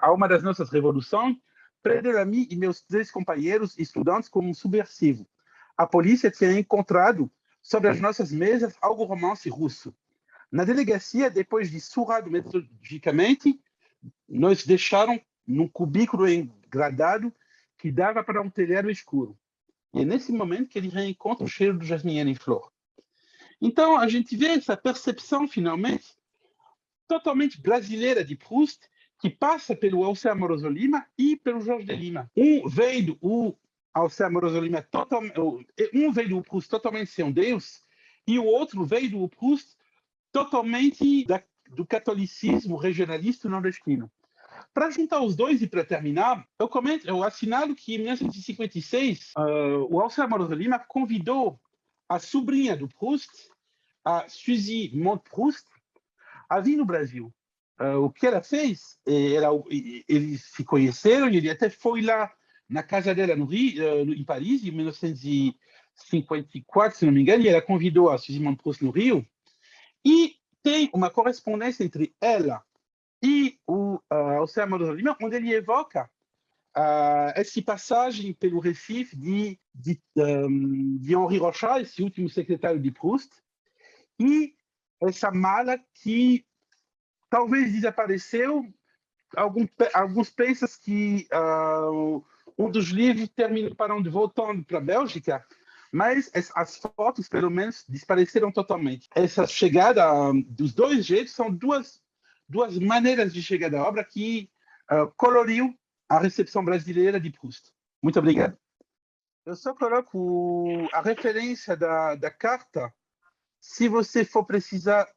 a uma das nossas revoluções, prenderam a mim e meus 3 companheiros estudantes como um subversivo. A polícia tinha encontrado sobre as nossas mesas algo romance russo. Na delegacia, depois de surrado metodologicamente, nos deixaram num cubículo engradado que dava para um telhado escuro. E é nesse momento que ele reencontra o cheiro do jasmim em flor. Então, a gente vê essa percepção, finalmente, totalmente brasileira de Proust, que passa pelo Alceu Amoroso Lima e pelo Jorge de Lima. Um veio do Alceu Amoroso Lima, um veio do Proust totalmente sem um Deus, e o outro veio do Proust totalmente do catolicismo regionalista nordestino. Para juntar os dois e para terminar, eu assinalo que em 1956 o Alceu Amoroso Lima convidou a sobrinha do Proust, a Suzy Monte-Proust, a vir no Brasil. O que ela fez, eles se conheceram e ele até foi lá na casa dela no Rio, em Paris, em 1954, se não me engano, e ela convidou a Suzy Monte-Proust no Rio. E tem uma correspondência entre ela e o Alceu Amoroso Lima, onde ele evoca essa passagem pelo Recife de Henri Rochard, esse último secretário de Proust, e essa mala que talvez desapareceu. Alguns pensam que um dos livros termina voltando para a Bélgica, mas as fotos, pelo menos, desapareceram totalmente. Essa chegada dos dois jeitos são duas maneiras de chegar da obra que coloriu a recepção brasileira de Proust. Muito obrigado. Eu só coloco a referência da carta, se você for precisar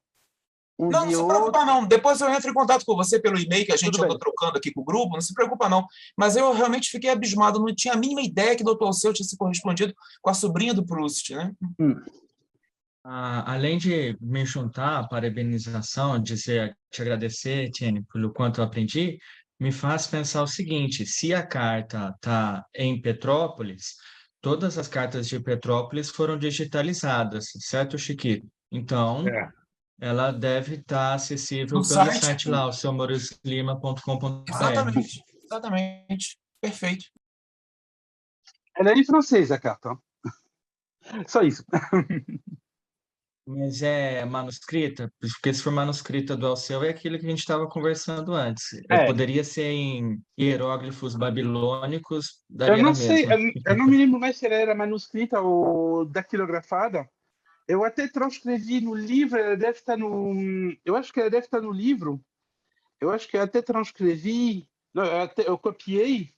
um Não, não dia se ou preocupa, outro. não. Depois eu entro em contato com você pelo e-mail que a gente Tudo andou bem. trocando aqui com o grupo, não se preocupa, não. Mas eu realmente fiquei abismado, não tinha a mínima ideia que o Dr. Alceu tinha se correspondido com a sobrinha do Proust, né? Hum. Além de me juntar à parabenização, dizer, te agradecer, Tiene, pelo quanto eu aprendi, me faz pensar o seguinte: se a carta está em Petrópolis, todas as cartas de Petrópolis foram digitalizadas, certo, Chiquito? Então, É, ela deve estar No acessível pelo site. site lá, o seumaurizolima.com.br. Exatamente. Exatamente. Perfeito. Ela é em francês, a carta. Só isso. Mas é manuscrita? Porque se for manuscrita do Alceu, é aquilo que a gente estava conversando antes. É, Poderia ser em hieróglifos babilônicos, eu daria não na sei, mesma. eu não me lembro mais se ela era manuscrita ou datilografada. Eu até transcrevi no livro, ela deve estar no. Eu acho que ela deve estar no livro. Eu acho que eu até transcrevi, não, eu copiei,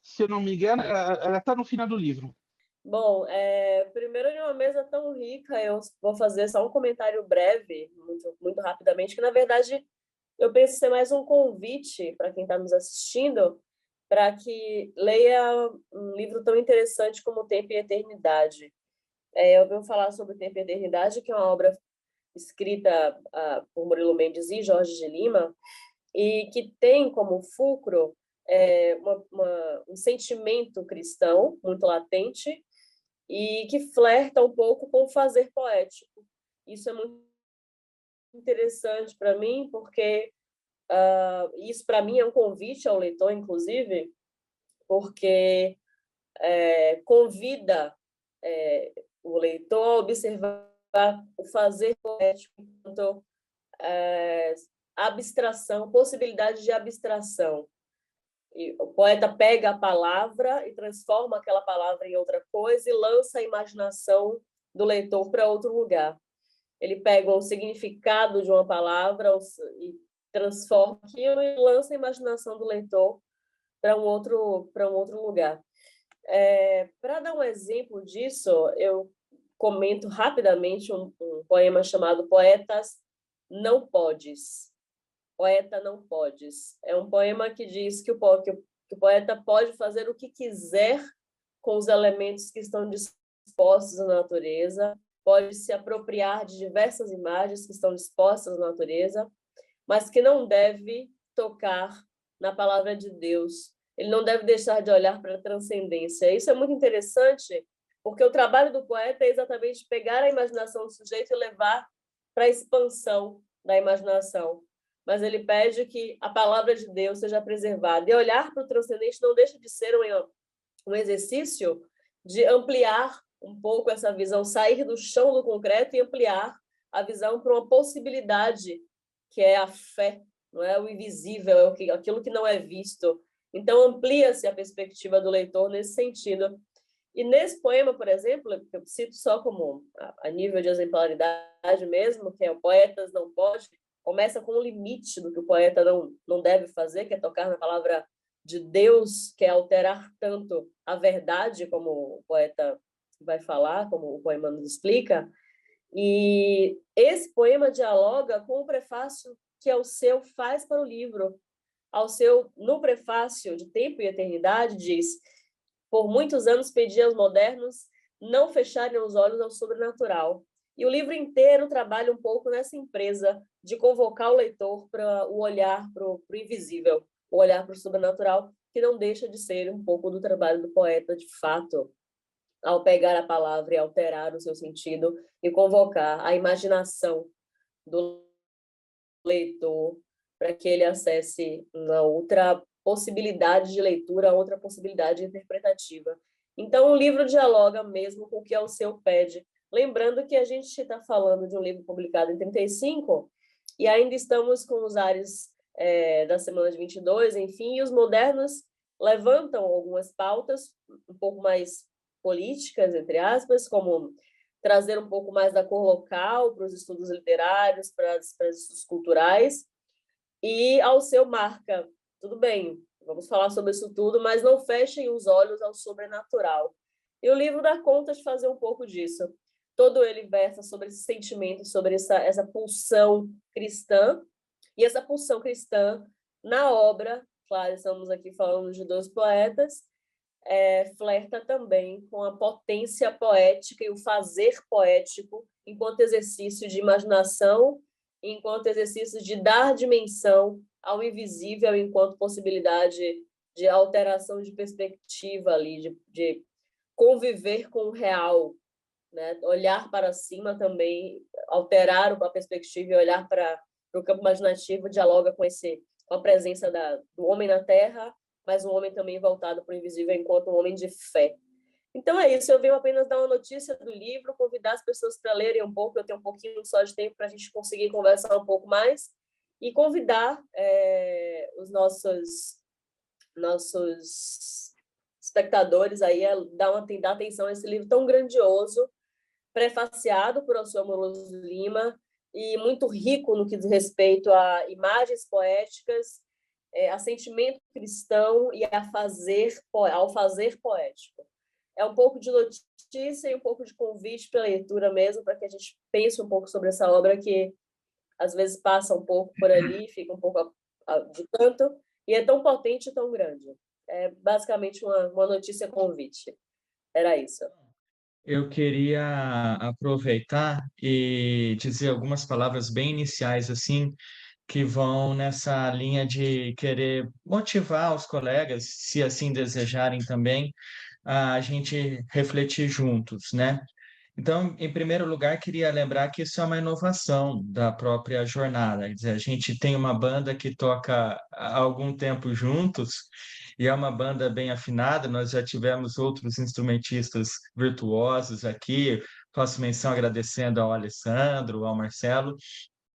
se eu não me engano, ela está no final do livro. Bom, primeiro de uma mesa tão rica, eu vou fazer só um comentário breve, muito, muito rapidamente, que na verdade eu penso ser mais um convite para quem está nos assistindo, para que leia um livro tão interessante como Tempo e Eternidade. Eu ouvi falar sobre Tempo e Eternidade, que é uma obra escrita por Murilo Mendes e Jorge de Lima, e que tem como fulcro um sentimento cristão muito latente, e que flerta um pouco com o fazer poético. Isso é muito interessante para mim, porque isso para mim é um convite ao leitor, inclusive, porque convida o leitor a observar o fazer poético enquanto abstração, possibilidade de abstração. E o poeta pega a palavra e transforma aquela palavra em outra coisa e lança a imaginação do leitor para outro lugar. Ele pega o significado de uma palavra e transforma aquilo e lança a imaginação do leitor para um outro lugar. Para dar um exemplo disso, eu comento rapidamente um poema chamado Poetas Não Podes. Poeta não podes. É um poema que diz que o poeta pode fazer o que quiser com os elementos que estão dispostos na natureza, pode se apropriar de diversas imagens que estão dispostas na natureza, mas que não deve tocar na palavra de Deus. Ele não deve deixar de olhar para a transcendência. Isso é muito interessante, porque o trabalho do poeta é exatamente pegar a imaginação do sujeito e levar para a expansão da imaginação. Mas ele pede que a palavra de Deus seja preservada. E olhar para o transcendente não deixa de ser um exercício de ampliar um pouco essa visão, sair do chão do concreto e ampliar a visão para uma possibilidade, que é a fé, não é o invisível, é aquilo que não é visto. Então, amplia-se a perspectiva do leitor nesse sentido. E nesse poema, por exemplo, que eu cito só como a nível de exemplaridade mesmo, que é o Poetas Não Pode, começa com o limite do que o poeta não deve fazer, que é tocar na palavra de Deus, que é alterar tanto a verdade, como o poeta vai falar, como o poema nos explica. E esse poema dialoga com o prefácio que Alceu faz para o livro. Alceu, no prefácio de Tempo e Eternidade, diz: por muitos anos pedi aos modernos não fecharem os olhos ao sobrenatural. E o livro inteiro trabalha um pouco nessa empresa de convocar o leitor para o olhar para o invisível, o olhar para o sobrenatural, que não deixa de ser um pouco do trabalho do poeta, de fato, ao pegar a palavra e alterar o seu sentido e convocar a imaginação do leitor para que ele acesse uma outra possibilidade de leitura, outra possibilidade interpretativa. Então, o livro dialoga mesmo com o que Alceu pede. Lembrando que a gente está falando de um livro publicado em 1935 e ainda estamos com os ares da semana de 22, enfim, e os modernos levantam algumas pautas um pouco mais políticas, entre aspas, como trazer um pouco mais da cor local para os estudos literários, para os estudos culturais, e Alceu marca, tudo bem, vamos falar sobre isso tudo, mas não fechem os olhos ao sobrenatural. E o livro dá conta de fazer um pouco disso. todo ele versa sobre esse sentimento, sobre essa pulsão cristã, e essa pulsão cristã na obra, claro, estamos aqui falando de dois poetas, flerta também com a potência poética e o fazer poético enquanto exercício de imaginação, enquanto exercício de dar dimensão ao invisível enquanto possibilidade de alteração de perspectiva ali, de conviver com o real, né? Olhar para cima também, alterar a perspectiva e olhar para o campo imaginativo dialoga com a presença do homem na Terra, mas um homem também voltado para o invisível enquanto um homem de fé. Então é isso, eu venho apenas dar uma notícia do livro, convidar as pessoas para lerem um pouco, eu tenho um pouquinho só de tempo para a gente conseguir conversar um pouco mais, e convidar os nossos espectadores aí a dar atenção a esse livro tão grandioso, prefaciado por Alceu Moroso Lima, e muito rico no que diz respeito a imagens poéticas, a sentimento cristão e ao fazer poético. É um pouco de notícia e um pouco de convite para a leitura mesmo, para que a gente pense um pouco sobre essa obra que às vezes passa um pouco por ali, fica um pouco de canto, e é tão potente e tão grande. É basicamente uma notícia convite. Era isso. Eu queria aproveitar e dizer algumas palavras bem iniciais, assim, que vão nessa linha de querer motivar os colegas, se assim desejarem também, a gente refletir juntos, né? Então, em primeiro lugar, queria lembrar que isso é uma inovação da própria jornada. Quer dizer, a gente tem uma banda que toca há algum tempo juntos e é uma banda bem afinada. Nós já tivemos outros instrumentistas virtuosos aqui. Faço menção agradecendo ao Alessandro, ao Marcelo.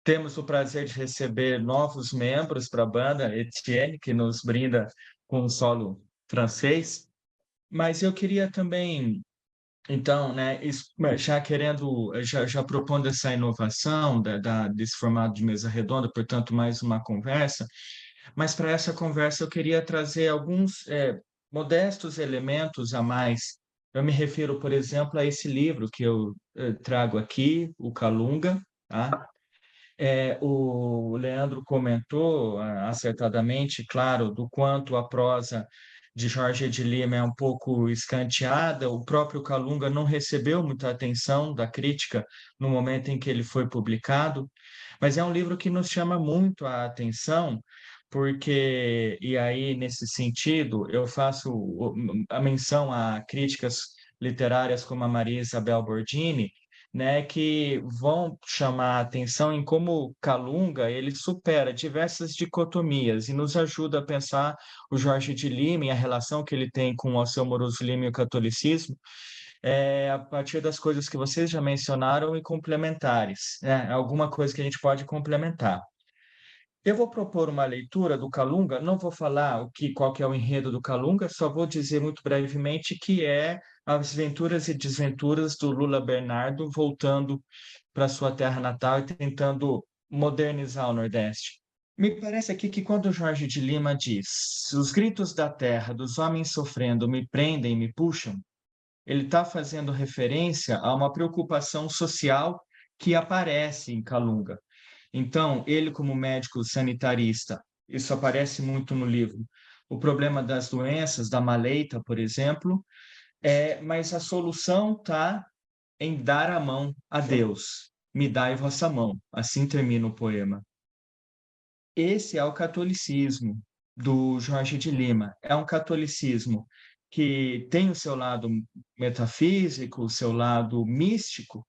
Temos o prazer de receber novos membros para a banda, Etienne, que nos brinda com um solo francês. Mas eu queria também, então, né, já propondo essa inovação desse formato de mesa redonda, portanto, mais uma conversa, mas para essa conversa eu queria trazer alguns modestos elementos a mais. Eu me refiro, por exemplo, a esse livro que eu trago aqui, o Calunga, tá? O Leandro comentou acertadamente, claro, do quanto a prosa de Jorge de Lima é um pouco escanteada. O próprio Calunga não recebeu muita atenção da crítica no momento em que ele foi publicado, mas é um livro que nos chama muito a atenção, porque, e aí, nesse sentido, eu faço a menção a críticas literárias como a Maria Isabel Bordini, né, que vão chamar a atenção em como Calunga ele supera diversas dicotomias e nos ajuda a pensar o Jorge de Lima e a relação que ele tem com o Alceu Moroso Lima e o catolicismo, a partir das coisas que vocês já mencionaram e complementares, né, alguma coisa que a gente pode complementar. Eu vou propor uma leitura do Calunga, não vou falar qual que é o enredo do Calunga, só vou dizer muito brevemente que é as venturas e desventuras do Lula Bernardo voltando para sua terra natal e tentando modernizar o Nordeste. Me parece aqui que quando Jorge de Lima diz os gritos da terra dos homens sofrendo me prendem, me puxam, ele está fazendo referência a uma preocupação social que aparece em Calunga. Então, ele como médico sanitarista, isso aparece muito no livro, o problema das doenças, da maleita, por exemplo, mas a solução está em dar a mão a Deus. Me dai vossa mão. Assim termina o poema. Esse é o catolicismo do Jorge de Lima. É um catolicismo que tem o seu lado metafísico, o seu lado místico,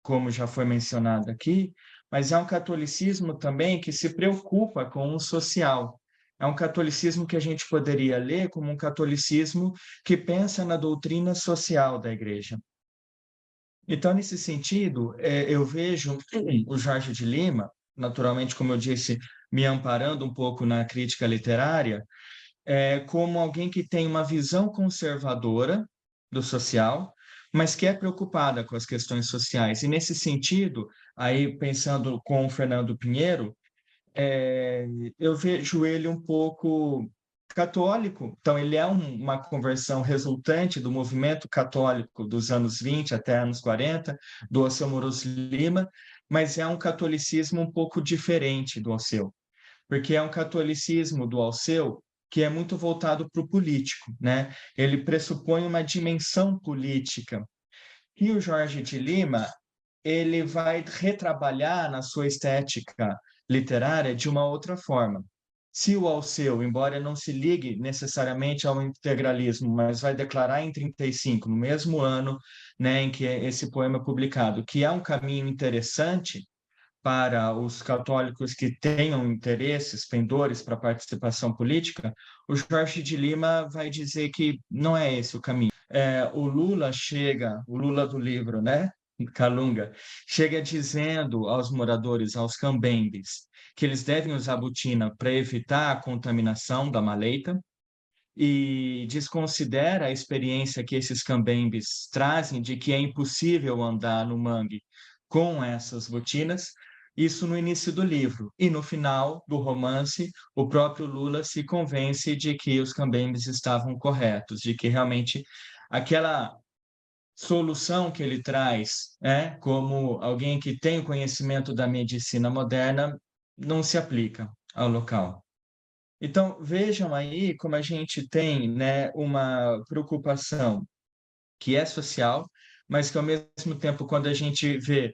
como já foi mencionado aqui, mas é um catolicismo também que se preocupa com o social. É um catolicismo que a gente poderia ler como um catolicismo que pensa na doutrina social da Igreja. Então, nesse sentido, eu vejo o Jorge de Lima, naturalmente, como eu disse, me amparando um pouco na crítica literária, como alguém que tem uma visão conservadora do social, mas que é preocupada com as questões sociais. E, nesse sentido, aí pensando com o Fernando Pinheiro, eu vejo ele um pouco católico, então ele é uma conversão resultante do movimento católico dos anos 20 até anos 40, do Alceu Moroso Lima, mas é um catolicismo um pouco diferente do Alceu, porque é um catolicismo do Alceu que é muito voltado para o político, né? Ele pressupõe uma dimensão política. E o Jorge de Lima, ele vai retrabalhar na sua estética literária de uma outra forma. Se o Alceu, embora não se ligue necessariamente ao integralismo, mas vai declarar em 35, no mesmo ano, né, em que esse poema é publicado, que é um caminho interessante para os católicos que tenham interesses, pendores para participação política, o Jorge de Lima vai dizer que não é esse o caminho. O Lula do livro, né? Calunga, chega dizendo aos moradores, aos cambembes, que eles devem usar botina para evitar a contaminação da maleita e desconsidera a experiência que esses cambembes trazem de que é impossível andar no mangue com essas botinas, isso no início do livro. E no final do romance, o próprio Lula se convence de que os cambembes estavam corretos, de que realmente aquela solução que ele traz, como alguém que tem o conhecimento da medicina moderna, não se aplica ao local. Então, vejam aí como a gente tem, né, uma preocupação que é social, mas que, ao mesmo tempo, quando a gente vê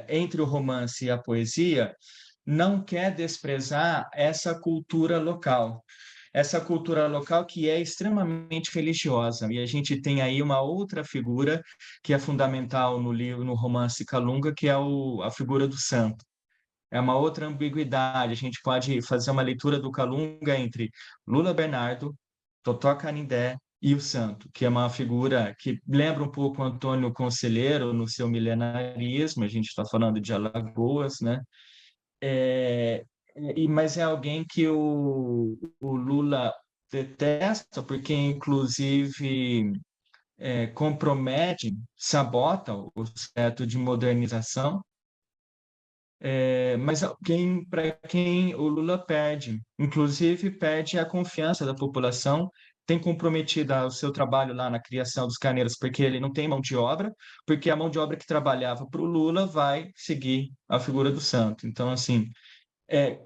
entre o romance e a poesia, não quer desprezar essa cultura local. Essa cultura local que é extremamente religiosa. E a gente tem aí uma outra figura que é fundamental no livro, no romance Calunga, que é a figura do santo. É uma outra ambiguidade. A gente pode fazer uma leitura do Calunga entre Lula Bernardo, Totó Canindé e o santo, que é uma figura que lembra um pouco Antônio Conselheiro no seu milenarismo. A gente está falando de Alagoas, né? Mas é alguém que o Lula detesta, porque, inclusive, compromete, sabota o projeto de modernização, mas para quem o Lula perde, inclusive perde a confiança da população, tem comprometido o seu trabalho lá na criação dos carneiros, porque ele não tem mão de obra, porque a mão de obra que trabalhava para o Lula vai seguir a figura do santo. Então, assim,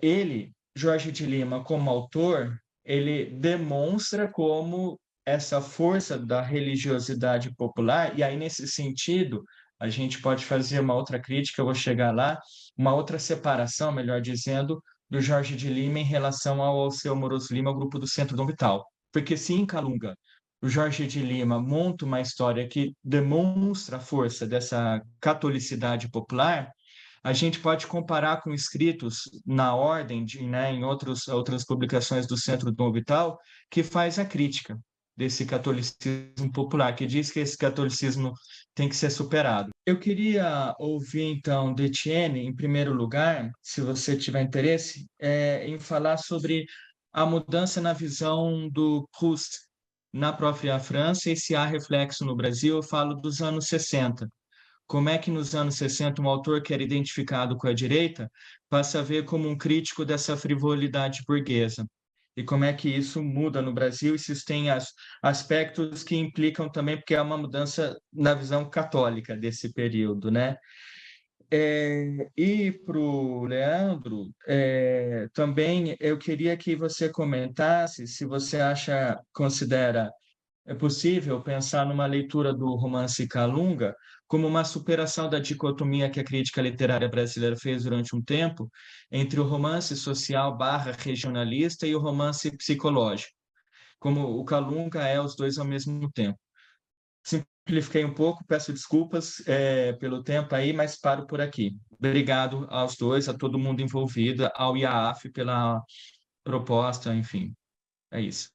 ele, Jorge de Lima, como autor, ele demonstra como essa força da religiosidade popular, e aí, nesse sentido, a gente pode fazer uma outra crítica, eu vou chegar lá, uma outra separação, melhor dizendo, do Jorge de Lima em relação ao Alceu Moroso Lima, o grupo do Centro Dom Vital. Porque se em Calunga o Jorge de Lima monta uma história que demonstra a força dessa catolicidade popular, a gente pode comparar com escritos na ordem, em outras publicações do Centro Dom Vital, que faz a crítica desse catolicismo popular, que diz que esse catolicismo tem que ser superado. Eu queria ouvir, então, de Etienne, em primeiro lugar, se você tiver interesse, em falar sobre a mudança na visão do Proust na própria França, e se há reflexo no Brasil. Eu falo dos anos 60. Como é que nos anos 60 um autor que era identificado com a direita passa a ver como um crítico dessa frivolidade burguesa? E como é que isso muda no Brasil, e se isso tem aspectos que implicam também, porque é uma mudança na visão católica desse período, né? E para o Leandro, também eu queria que você comentasse se você considera possível pensar numa leitura do romance Calunga como uma superação da dicotomia que a crítica literária brasileira fez durante um tempo entre o romance social / regionalista e o romance psicológico, como o Calunga é os dois ao mesmo tempo. Simplifiquei um pouco, peço desculpas pelo tempo aí, mas paro por aqui. Obrigado aos dois, a todo mundo envolvido, ao IAAF pela proposta, enfim, é isso.